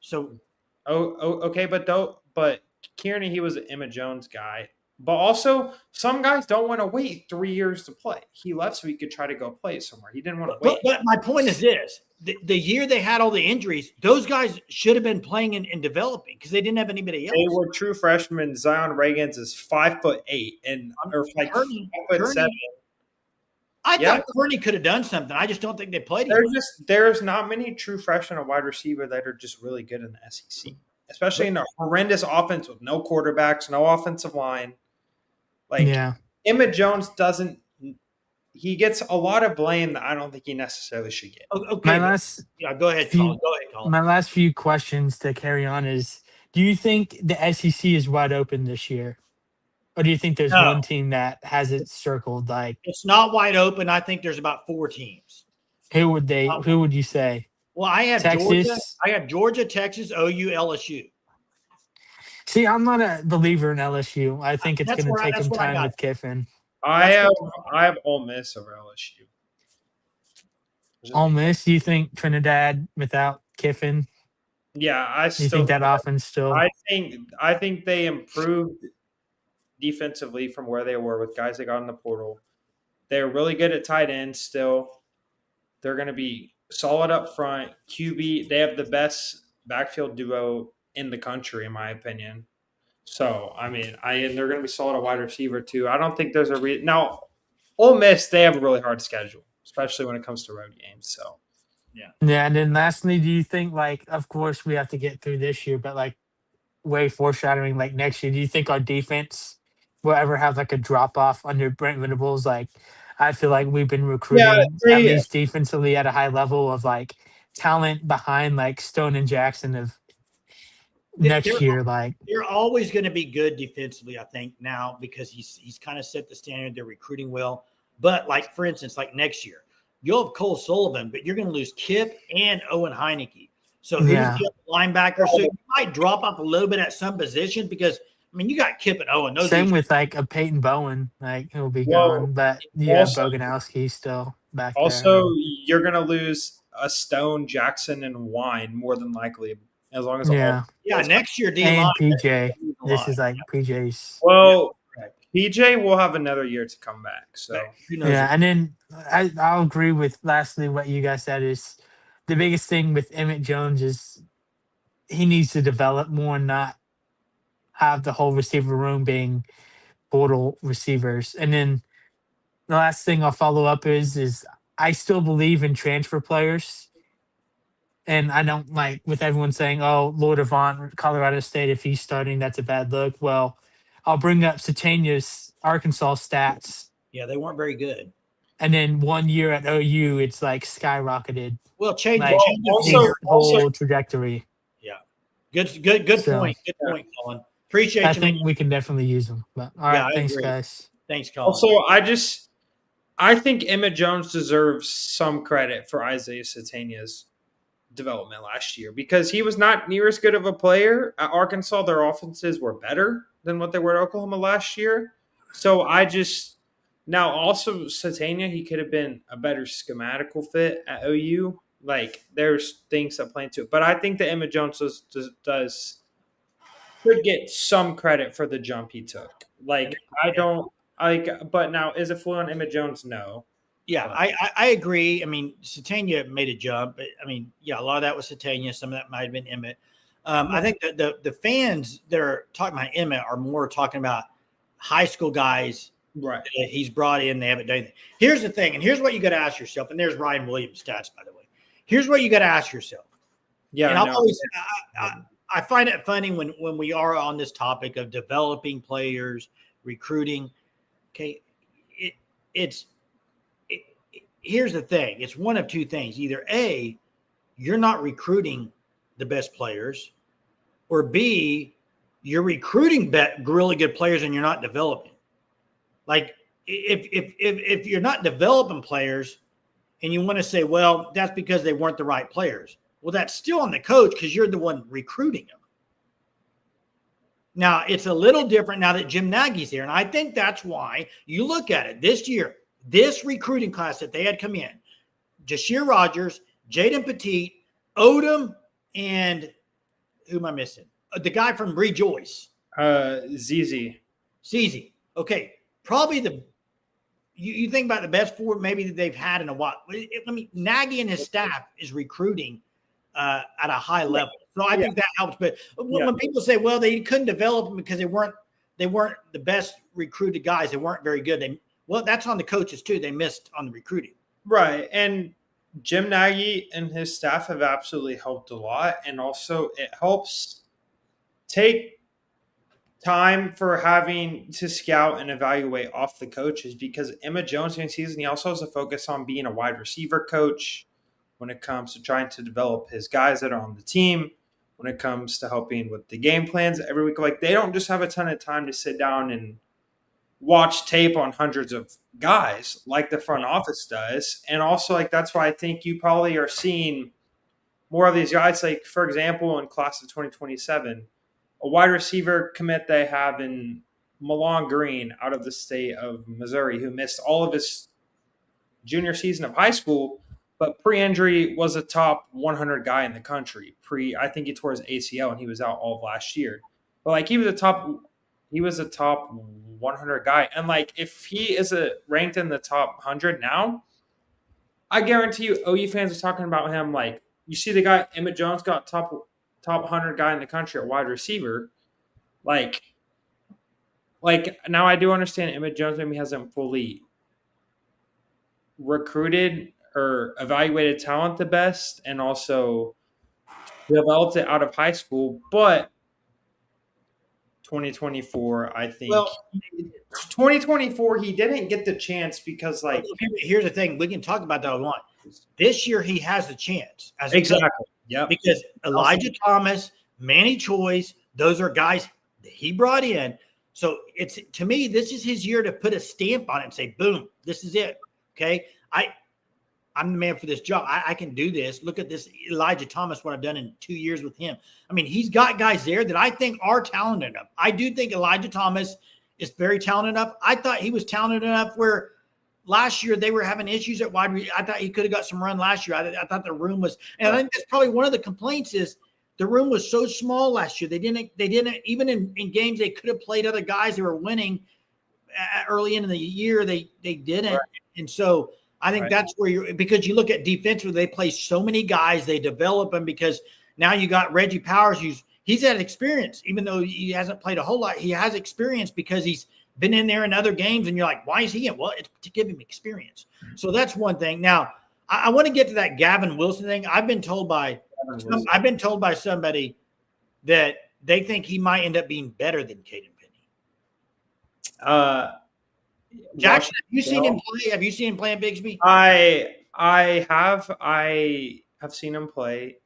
So. Okay, but Kearney, he was an Emmett Jones guy. But also, some guys don't want to wait 3 years to play. He left so he could try to go play somewhere. He didn't want to wait. But my point is this. The year they had all the injuries, those guys should have been playing and developing because they didn't have anybody else. They were true freshmen. Zion Reagan's is 5'8" and or like 5'7". I thought Kearney could have done something. I just don't think they played. There's not many true freshmen and wide receiver that are just really good in the SEC, especially in a horrendous offense with no quarterbacks, no offensive line. Emmett Jones doesn't. He gets a lot of blame that I don't think he necessarily should get. Okay. Go ahead, Colin. My last few questions to carry on is: do you think the SEC is wide open this year, or do you think there's one team that has it circled? Like, it's not wide open. I think there's about 4 teams. Who would you say? Well, I have Texas. Georgia. I have Georgia, Texas, OU, LSU. See, I'm not a believer in LSU. I think it's going to take some time with Kiffin. I have Ole Miss over LSU. Ole Miss, do you think Trinidad without Kiffin? Yeah, you think that offense still? I think they improved defensively from where they were with guys that got in the portal. They're really good at tight end still. They're going to be solid up front. QB, they have the best backfield duo in the country, in my opinion. So, I mean, and they're going to be solid at wide receiver too. I don't think there's a now. Ole Miss, they have a really hard schedule, especially when it comes to road games. So, yeah. And then lastly, do you think, like, of course we have to get through this year, but like way foreshadowing, like next year, do you think our defense will ever have like a drop off under Brent Venables? Like, I feel like we've been recruiting at least defensively at a high level of like talent behind like Stone and Jackson of next year. Like, you're always going to be good defensively, I think, now because he's kind of set the standard. They're recruiting well. But like, for instance, like next year, you'll have Cole Sullivan, but you're going to lose Kip and Owen Heineke. So who's Yeah. the other linebacker? So you might drop off a little bit at some positions because I mean you got Kip and Owen. Those Same dudes, with like a Peyton Bowen, like he'll be Well, gone, but yeah, also, Boganowski's still back there. also you're gonna lose a Stone, Jackson, and Wine more than likely, as long as Yeah, yeah, next year D and line. PJ. This is like PJ's. Well, correct. PJ will have another year to come back. So Who knows? Yeah, and then I'll agree with lastly what you guys said is the biggest thing with Emmett Jones is he needs to develop more and not have the whole receiver room being portal receivers. And then the last thing I'll follow up is I still believe in transfer players. And I don't like with everyone saying, oh, Lord Avant, Colorado State, if he's starting, that's a bad look. Well, I'll bring up Satania's Arkansas stats. Yeah, they weren't very good. And then 1 year at OU, it's like skyrocketed. Well, change Like also- his whole trajectory. good So- point. Good point, Colin. Appreciate I you. think Man. we can definitely use them. But all Yeah, right, I thanks, agree. guys. Thanks, Colin. also, I think Emmett Jones deserves some credit for Isaiah Satania's development last year because he was not near as good of a player at Arkansas. Their offenses were better than what they were at Oklahoma last year. So now also Satania, he could have been a better schematical fit at OU. Like there's things that play into it, but I think that Emmett Jones could get some credit for the jump he took. Like I don't like, but now is it fully on Emmett Jones? No. Yeah, I agree. I mean, Satania made a jump. But, I mean, yeah, a lot of that was Satania. Some of that might have been Emmett. I think that the fans that are talking about Emmett are more talking about high school guys Right. that he's brought in. They haven't done anything. Here's the thing, and here's what you got to ask yourself. And there's Ryan Williams' stats, by the way. Here's what you got to ask yourself. Yeah. And I'll no. always, I find it funny when we are on this topic of developing players, recruiting. Okay, here's the thing. It's one of two things. Either A, you're not recruiting the best players, or B, you're recruiting really good players and you're not developing. Like if you're not developing players and you want to say, well, that's because they weren't the right players. Well, that's still on the coach because you're the one recruiting them. Now, it's a little different now that Jim Nagy's here. And I think that's why you look at it this year, this recruiting class that they had come in, Jashir Rogers, Jaden Petit, Odom, and who am I missing? The guy from Rejoice. ZZ. CZ. Okay. Probably you think about the best four maybe that they've had in a while. I mean, Nagy and his staff is recruiting at a high level. So I think that helps. But when people say, well, they couldn't develop them because they weren't the best recruited guys. They weren't very good. Well, that's on the coaches too. They missed on the recruiting. Right. And Jim Nagy and his staff have absolutely helped a lot. And also it helps take time for having to scout and evaluate off the coaches because Emmett Jones during the season, he also has a focus on being a wide receiver coach when it comes to trying to develop his guys that are on the team, when it comes to helping with the game plans every week. Like they don't just have a ton of time to sit down and watch tape on hundreds of guys like the front office does. And also like, that's why I think you probably are seeing more of these guys. Like for example, in class of 2027, a wide receiver commit they have in Milan Green out of the state of Missouri, who missed all of his junior season of high school, but pre-injury was a top 100 guy in the country. I think he tore his ACL and he was out all of last year. But like he was a top 100 guy. And like if he is ranked in the top 100 now, I guarantee you OU fans are talking about him like you see the guy Emmett Jones got top 100 guy in the country at wide receiver. Like now I do understand Emmett Jones maybe hasn't fully recruited or evaluated talent the best and also developed it out of high school, but 2024, I think. Well, 2024, he didn't get the chance because, like, here's the thing: we can talk about that all we want. This year, he has the chance. Exactly. Yeah. Because Elijah Thomas, Manny Choice, those are guys that he brought in. So it's to me, this is his year to put a stamp on it and say, "Boom, this is it." Okay, I'm the man for this job. I can do this. Look at this Elijah Thomas, what I've done in 2 years with him. I mean, he's got guys there that I think are talented enough. I do think Elijah Thomas is very talented enough. I thought he was talented enough where last year they were having issues at wide receiver. I thought he could have got some run last year. I thought the room was, and I think that's probably one of the complaints is the room was so small last year. They didn't even in games they could have played other guys. They were winning early in the year. They didn't. Right. And so I think that's where because you look at defensively, they play so many guys, they develop them because now you got Reggie Powers, he's had experience, even though he hasn't played a whole lot. He has experience because he's been in there in other games, and you're like, why is he in? Well, it's to give him experience. So that's one thing. Now, I want to get to that Gavin Wilson thing. I've been told by somebody that they think he might end up being better than Caden Penny. Jackson, have you seen him play? Have you seen him play in Bigsby? I have seen him play.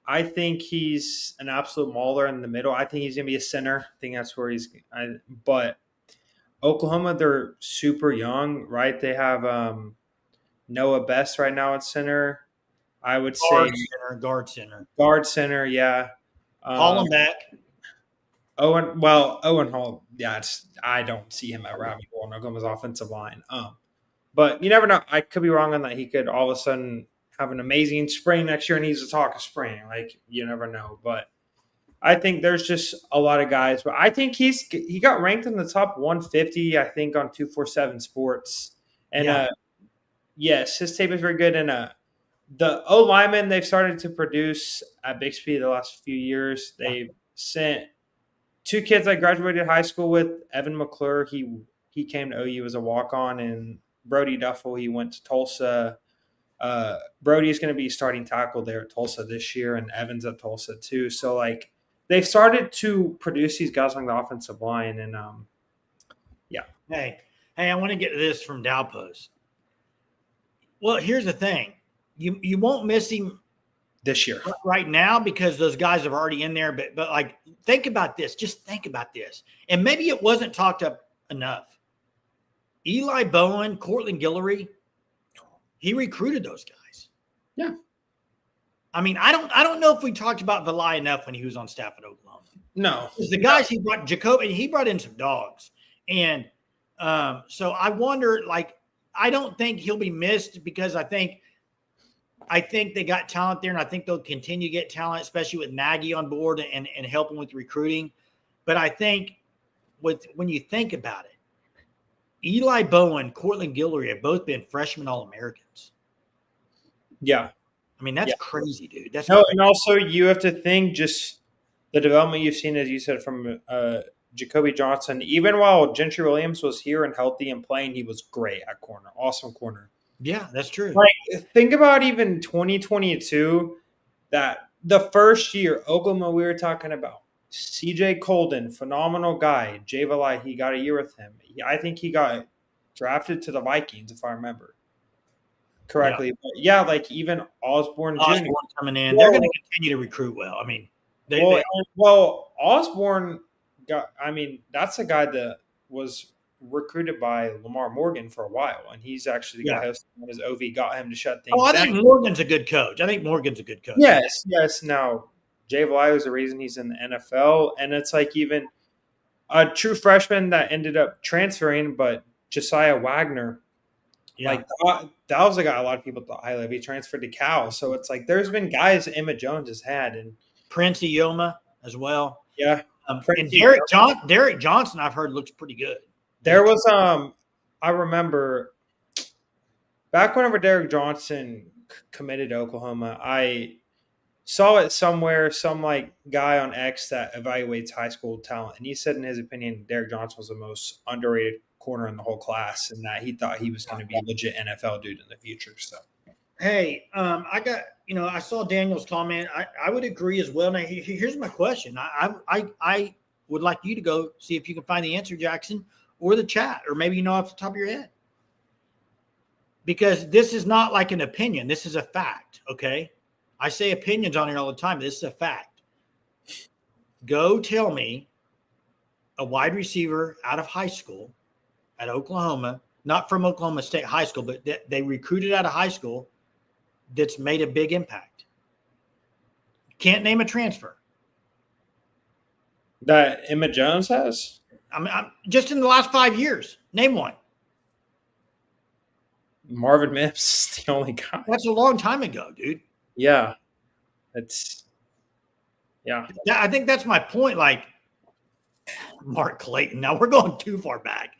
I think he's an absolute mauler in the middle. I think he's gonna be a center. I think that's where but Oklahoma, they're super young, right? They have Noah Best right now at center. I would say guard center. Guard center, yeah. Call him back. Owen Hall, yeah, I don't see him at Rabbit Hole on Oklahoma's offensive line. But you never know. I could be wrong on that. He could all of a sudden have an amazing spring next year and he's the talk of spring. Like, you never know. But I think there's just a lot of guys. But I think he got ranked in the top 150, I think, on 247 Sports. And yes, his tape is very good. And the O linemen they've started to produce at Bixby the last few years. They've sent two kids I graduated high school with. Evan McClure, he came to OU as a walk-on, and Brody Duffel, he went to Tulsa. Brody is going to be starting tackle there at Tulsa this year, and Evans at Tulsa too. So, like, they've started to produce these guys on the offensive line, and yeah. Hey, I want to get to this from Dowpost. Well, here's the thing: you won't miss him this year right now because those guys are already in there. But like, think about this. Just think about this, and maybe it wasn't talked up enough. Eli Bowen, Cortland Guillory, he recruited those guys. Yeah. I mean, I don't know if we talked about Valai enough when he was on staff at Oklahoma. No. Because the guys he brought, Jacoby, he brought in some dogs. And so I wonder, like, I don't think he'll be missed because I think they got talent there, and I think they'll continue to get talent, especially with Nagy on board and helping with recruiting. But I think when you think about it, Eli Bowen, Cortland Guillory have both been freshman All-Americans. Yeah. I mean, that's crazy, dude. That's no, crazy. And also you have to think just the development you've seen, as you said, from Jacoby Johnson. Even while Gentry Williams was here and healthy and playing, he was great at corner. Awesome corner. Yeah, that's true. Like, think about even 2022, that the first year, Oklahoma, we were talking about CJ Colden, phenomenal guy. Jay Valai, he got a year with him. I think he got drafted to the Vikings, if I remember correctly. Yeah, but like even Osborne Jr. coming in, they're going to continue to recruit well. I mean, Osborne got. I mean, that's a guy that was recruited by Lamar Morgan for a while, and he's actually the guy who his OV got him to shut things down. I think Morgan's a good coach. Yes. Now, Jay Valai was the reason he's in the NFL, and it's like even a true freshman that ended up transferring, but Josiah Wagner, like that was a guy a lot of people thought highly of. He transferred to Cal, so it's like there's been guys Emmett Jones has had, and Prince Ioma as well. Yeah, and Derek Johnson, I've heard looks pretty good. There was I remember back whenever Derek Johnson committed to Oklahoma, I saw it somewhere, some like guy on X that evaluates high school talent, and he said in his opinion Derek Johnson was the most underrated corner in the whole class, and that he thought he was going to be a legit NFL dude in the future. So, hey, I saw Daniel's comment. I would agree as well. Now, here's my question. I would like you to go see if you can find the answer, Jackson, or the chat, or maybe you know off the top of your head, because this is not like an opinion. This is a fact. Okay. I say opinions on here all the time. This is a fact. Go tell me a wide receiver out of high school at Oklahoma. not from Oklahoma State high school, but they recruited out of high school that's made a big impact? Can't name a transfer. That Emma Jones has? I'm just in the last 5 years. Name one. Marvin Mims is the only guy. That's a long time ago, dude. Yeah. I think that's my point. Like Mark Clayton. Now we're going too far back.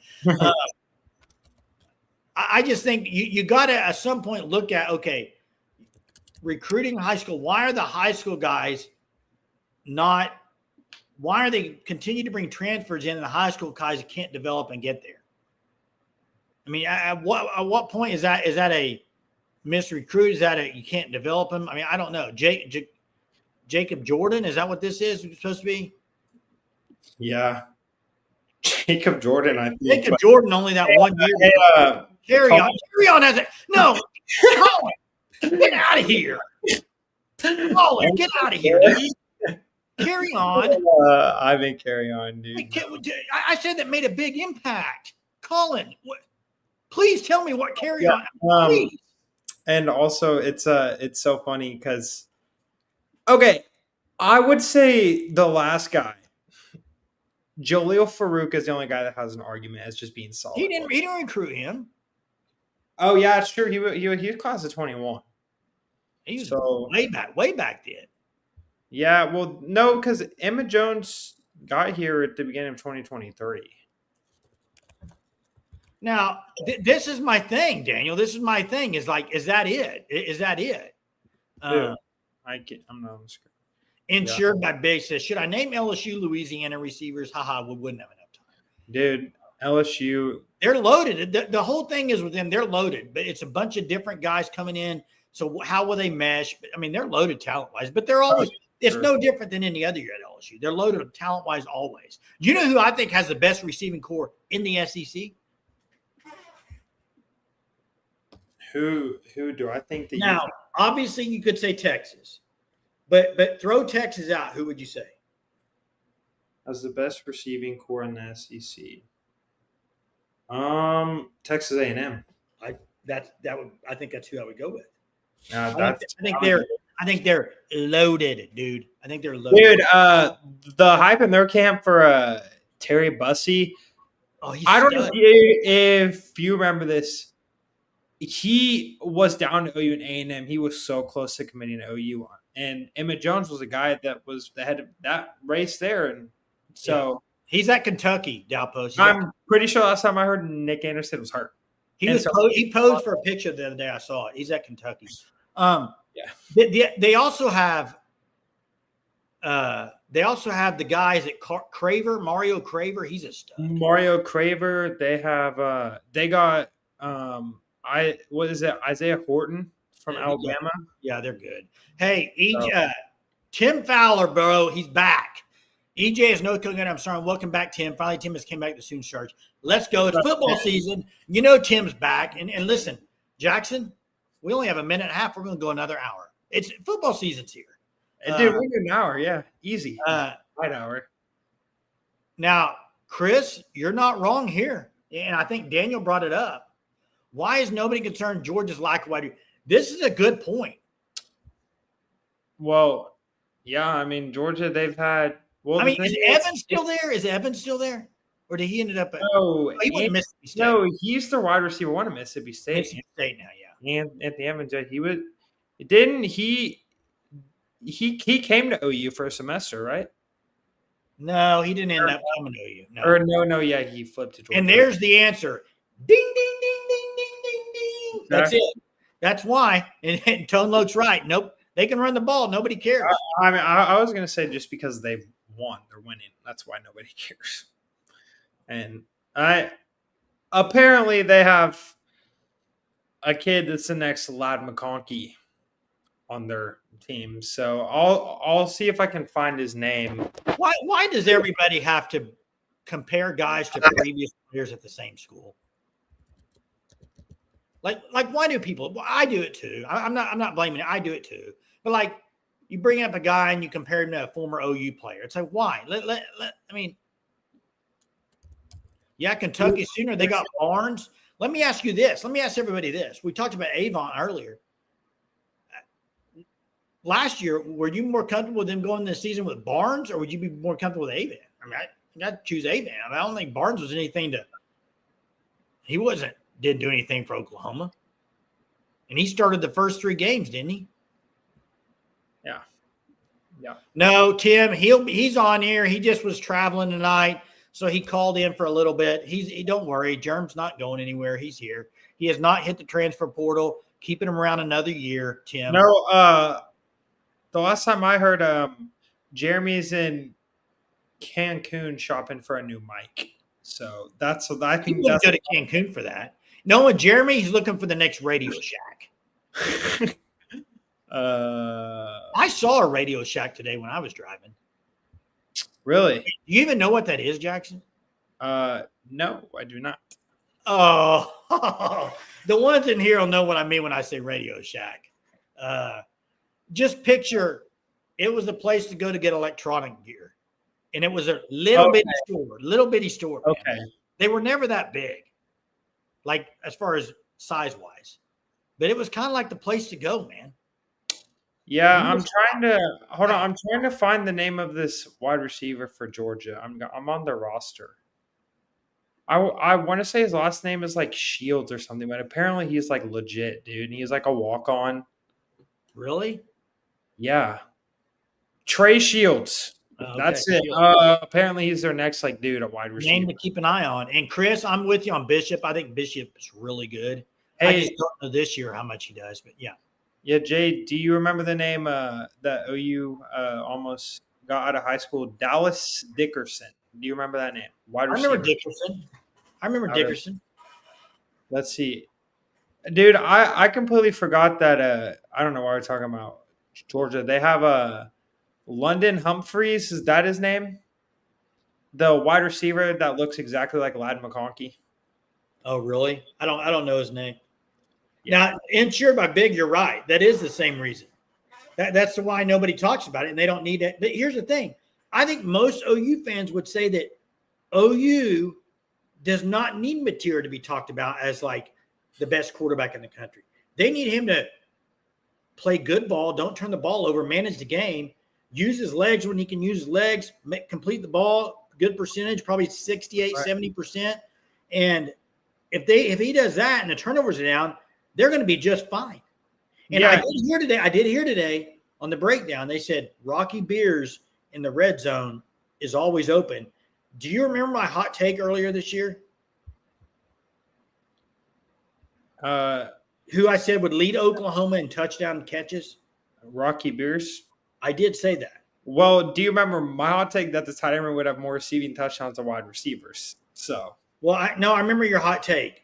I just think you got to at some point look at, okay, recruiting high school. Why are the high school guys not? Why are they continue to bring transfers in and the high school guys can't develop and get there? I mean, at what point is that a misrecruit? Is that you can't develop them? I mean, I don't know. Jacob Jordan, is that what this is supposed to be? Yeah. Jacob Jordan, I think. Jacob Jordan only that 1 year. Carry on has it. No. Colin, get out of here. Colin, get out of here, dude. Carry on. Ivan, carry on, dude. I said that made a big impact. Colin, please tell me what carry on. Please. And also, it's so funny because, okay, I would say the last guy, Jaleel Farouk, is the only guy that has an argument as just being solid. He didn't recruit him. Oh yeah, it's true. He was class of 21. He was way back then. Yeah, well, no, because Emma Jones got here at the beginning of 2023. Now, this is my thing, Daniel. This is my thing. Is that it? Is that it? I'm not scared. Insured by Big says, should I name LSU Louisiana receivers? Haha, we wouldn't have enough time. Dude, LSU. They're loaded. The whole thing is with them. They're loaded, but it's a bunch of different guys coming in. So how will they mesh? I mean, they're loaded talent-wise, but they're always it's no different than any other year at LSU. They're loaded talent-wise always. You know who I think has the best receiving core in the SEC? Who do I think that now, obviously you could say Texas, but throw Texas out. Who would you say has the best receiving core in the SEC? Texas A&M. I think that's who I would go with. I think they're loaded, dude. I think they're loaded. Dude, the hype in their camp for Terry Bussey. Oh, I don't know if you remember this. He was down to OU and A&M. He was so close to committing to OU. And Emmett Jones was a guy that was the head of that race there. And so he's at Kentucky, Dalpost. I'm pretty sure last time I heard Nick Anderson was hurt. He posed for a picture the other day. I saw it. He's at Kentucky. They also have the guys at Craver, Mario Craver. He's a stud. Mario Craver. They have they got Isaiah Horton from Alabama. Yeah, they're good. Hey, Tim Fowler, bro, he's back. EJ is no cooking. I'm sorry. Welcome back, Tim. Finally, Tim has came back to Soon Charge. Let's go. It's football season. You know Tim's back. And listen, Jackson, we only have a minute and a half. We're going to go another hour. It's football season's here. Dude, we're an hour. Yeah, easy. Right hour. Now, Chris, you're not wrong here. And I think Daniel brought it up. Why is nobody concerned Georgia's lack of wide? This is a good point. Well, yeah, I mean, Georgia, they've had. Well, is Evans still there? Is Evans still there? Or did he ended up at he went to Mississippi State? No, he's the wide receiver one of Mississippi State. Mississippi State now, yeah. And at the Evans, he came to OU for a semester, right? No, he didn't end up coming to OU. No, he flipped to Georgia. And there's the answer. Ding, ding, ding, ding, ding, ding, ding. That's it. That's why. And Tone Loke's right. Nope. They can run the ball. Nobody cares. I mean, I was going to say just because they've won, they're winning. That's why nobody cares. And apparently they have a kid that's the next Ladd McConkey on their team. So I'll see if I can find his name. Why does everybody have to compare guys to previous players at the same school? Like why do people? Well, I do it too. I'm not blaming it. I do it too. But like you bring up a guy and you compare him to a former OU player. It's like why? I mean, yeah, Kentucky Sooner, they got Barnes. Let me ask you this. Let me ask everybody this. We talked about Avon earlier. Last year, were you more comfortable with them going this season with Barnes, or would you be more comfortable with Avon? I mean, I'd choose Avon. I don't think Barnes was anything to – he didn't do anything for Oklahoma. And he started the first 3 games, didn't he? Yeah. Yeah. No, Tim, he's on here. He just was traveling tonight, so he called in for a little bit. Don't worry, Germ's not going anywhere. He's here. He has not hit the transfer portal. Keeping him around another year, Tim. No, the last time I heard, Jeremy's in Cancun shopping for a new mic. So that's what I think. He wouldn't go to Cancun for that. No, and Jeremy, he's looking for the next Radio Shack. I saw a Radio Shack today when I was driving. Really? Do you even know what that is, Jackson? No, I do not. Oh, the ones in here will know what I mean when I say Radio Shack. Just picture it was a place to go to get electronic gear. And it was a little bitty store. Man. Okay. They were never that big, like as far as size-wise. But it was kind of like the place to go, man. Yeah, I'm trying to find the name of this wide receiver for Georgia. I'm on their roster. I want to say his last name is like Shields or something, but apparently he's like legit, dude. He's like a walk-on. Really? Yeah. Trey Shields. Okay. That's it. Apparently he's their next like dude at wide receiver. Name to keep an eye on. And Chris, I'm with you on Bishop. I think Bishop is really good. Hey, I just don't know this year how much he does, but yeah. Yeah, Jay, do you remember the name that OU almost got out of high school? Dallas Dickerson. Do you remember that name? Wide receiver. I remember Dickerson. Let's see. Dude, I completely forgot that I don't know why we're talking about Georgia. They have London Humphreys. Is that his name? The wide receiver that looks exactly like Ladd McConkey. Oh, really? I don't know his name. Yeah. Now, insured by Big, you're right. That is the same reason. That's why nobody talks about it, and they don't need it. But here's the thing. I think most OU fans would say that OU does not need Mateer to be talked about as like the best quarterback in the country. They need him to play good ball, don't turn the ball over, manage the game, use his legs when he can use his legs, complete the ball, good percentage, probably 68, right. 70%. And if he does that and the turnovers are down, they're going to be just fine. And yeah. I did hear today on the breakdown, they said Rocky Beers in the red zone is always open. Do you remember my hot take earlier this year? Who I said would lead Oklahoma in touchdown catches? Rocky Beers. I did say that. Well, do you remember my hot take that the tight end would have more receiving touchdowns than wide receivers? So, well, I remember your hot take.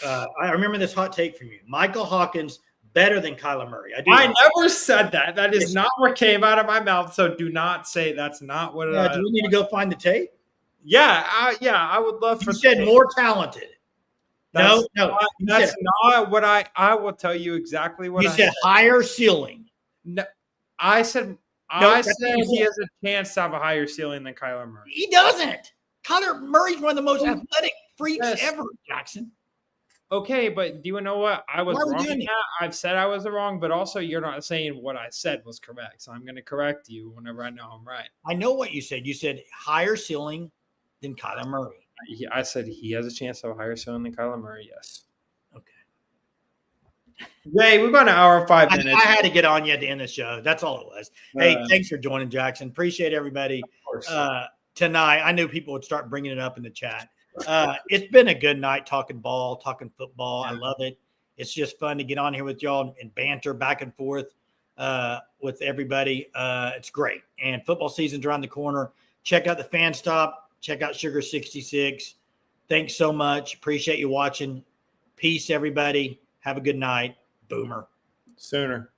I remember this hot take from you. Michael Hawkins better than Kyler Murray. I never said that. That is not what came out of my mouth. So do not say that's not what. Do we need to go find the tape? Yeah, I would love for. You said more talented. That's not what I will tell you exactly what you said. Higher ceiling. No, I said he has a chance to have a higher ceiling than Kyler Murray. He doesn't. Kyler Murray's one of the most athletic freaks ever, Jackson. Okay, but do you know what? I was wrong in that. I've said I was wrong, but also you're not saying what I said was correct. So I'm going to correct you whenever I know I'm right. I know what you said. You said higher ceiling than Kyler Murray. I said he has a chance to have a higher ceiling than Kyler Murray, yes. Okay. Hey, we've got an hour and 5 minutes. I had to get on you at the end of the show. That's all it was. Hey, thanks for joining, Jackson. Appreciate everybody. Of course. Tonight, I knew people would start bringing it up in the chat. It's been a good night talking ball, talking football. I love it. It's just fun to get on here with y'all and banter back and forth with everybody. It's great. And football season's around the corner. Check out the Fan Stop. Check out Sugar 66. Thanks so much. Appreciate you watching. Peace, everybody. Have a good night. Boomer. Sooner.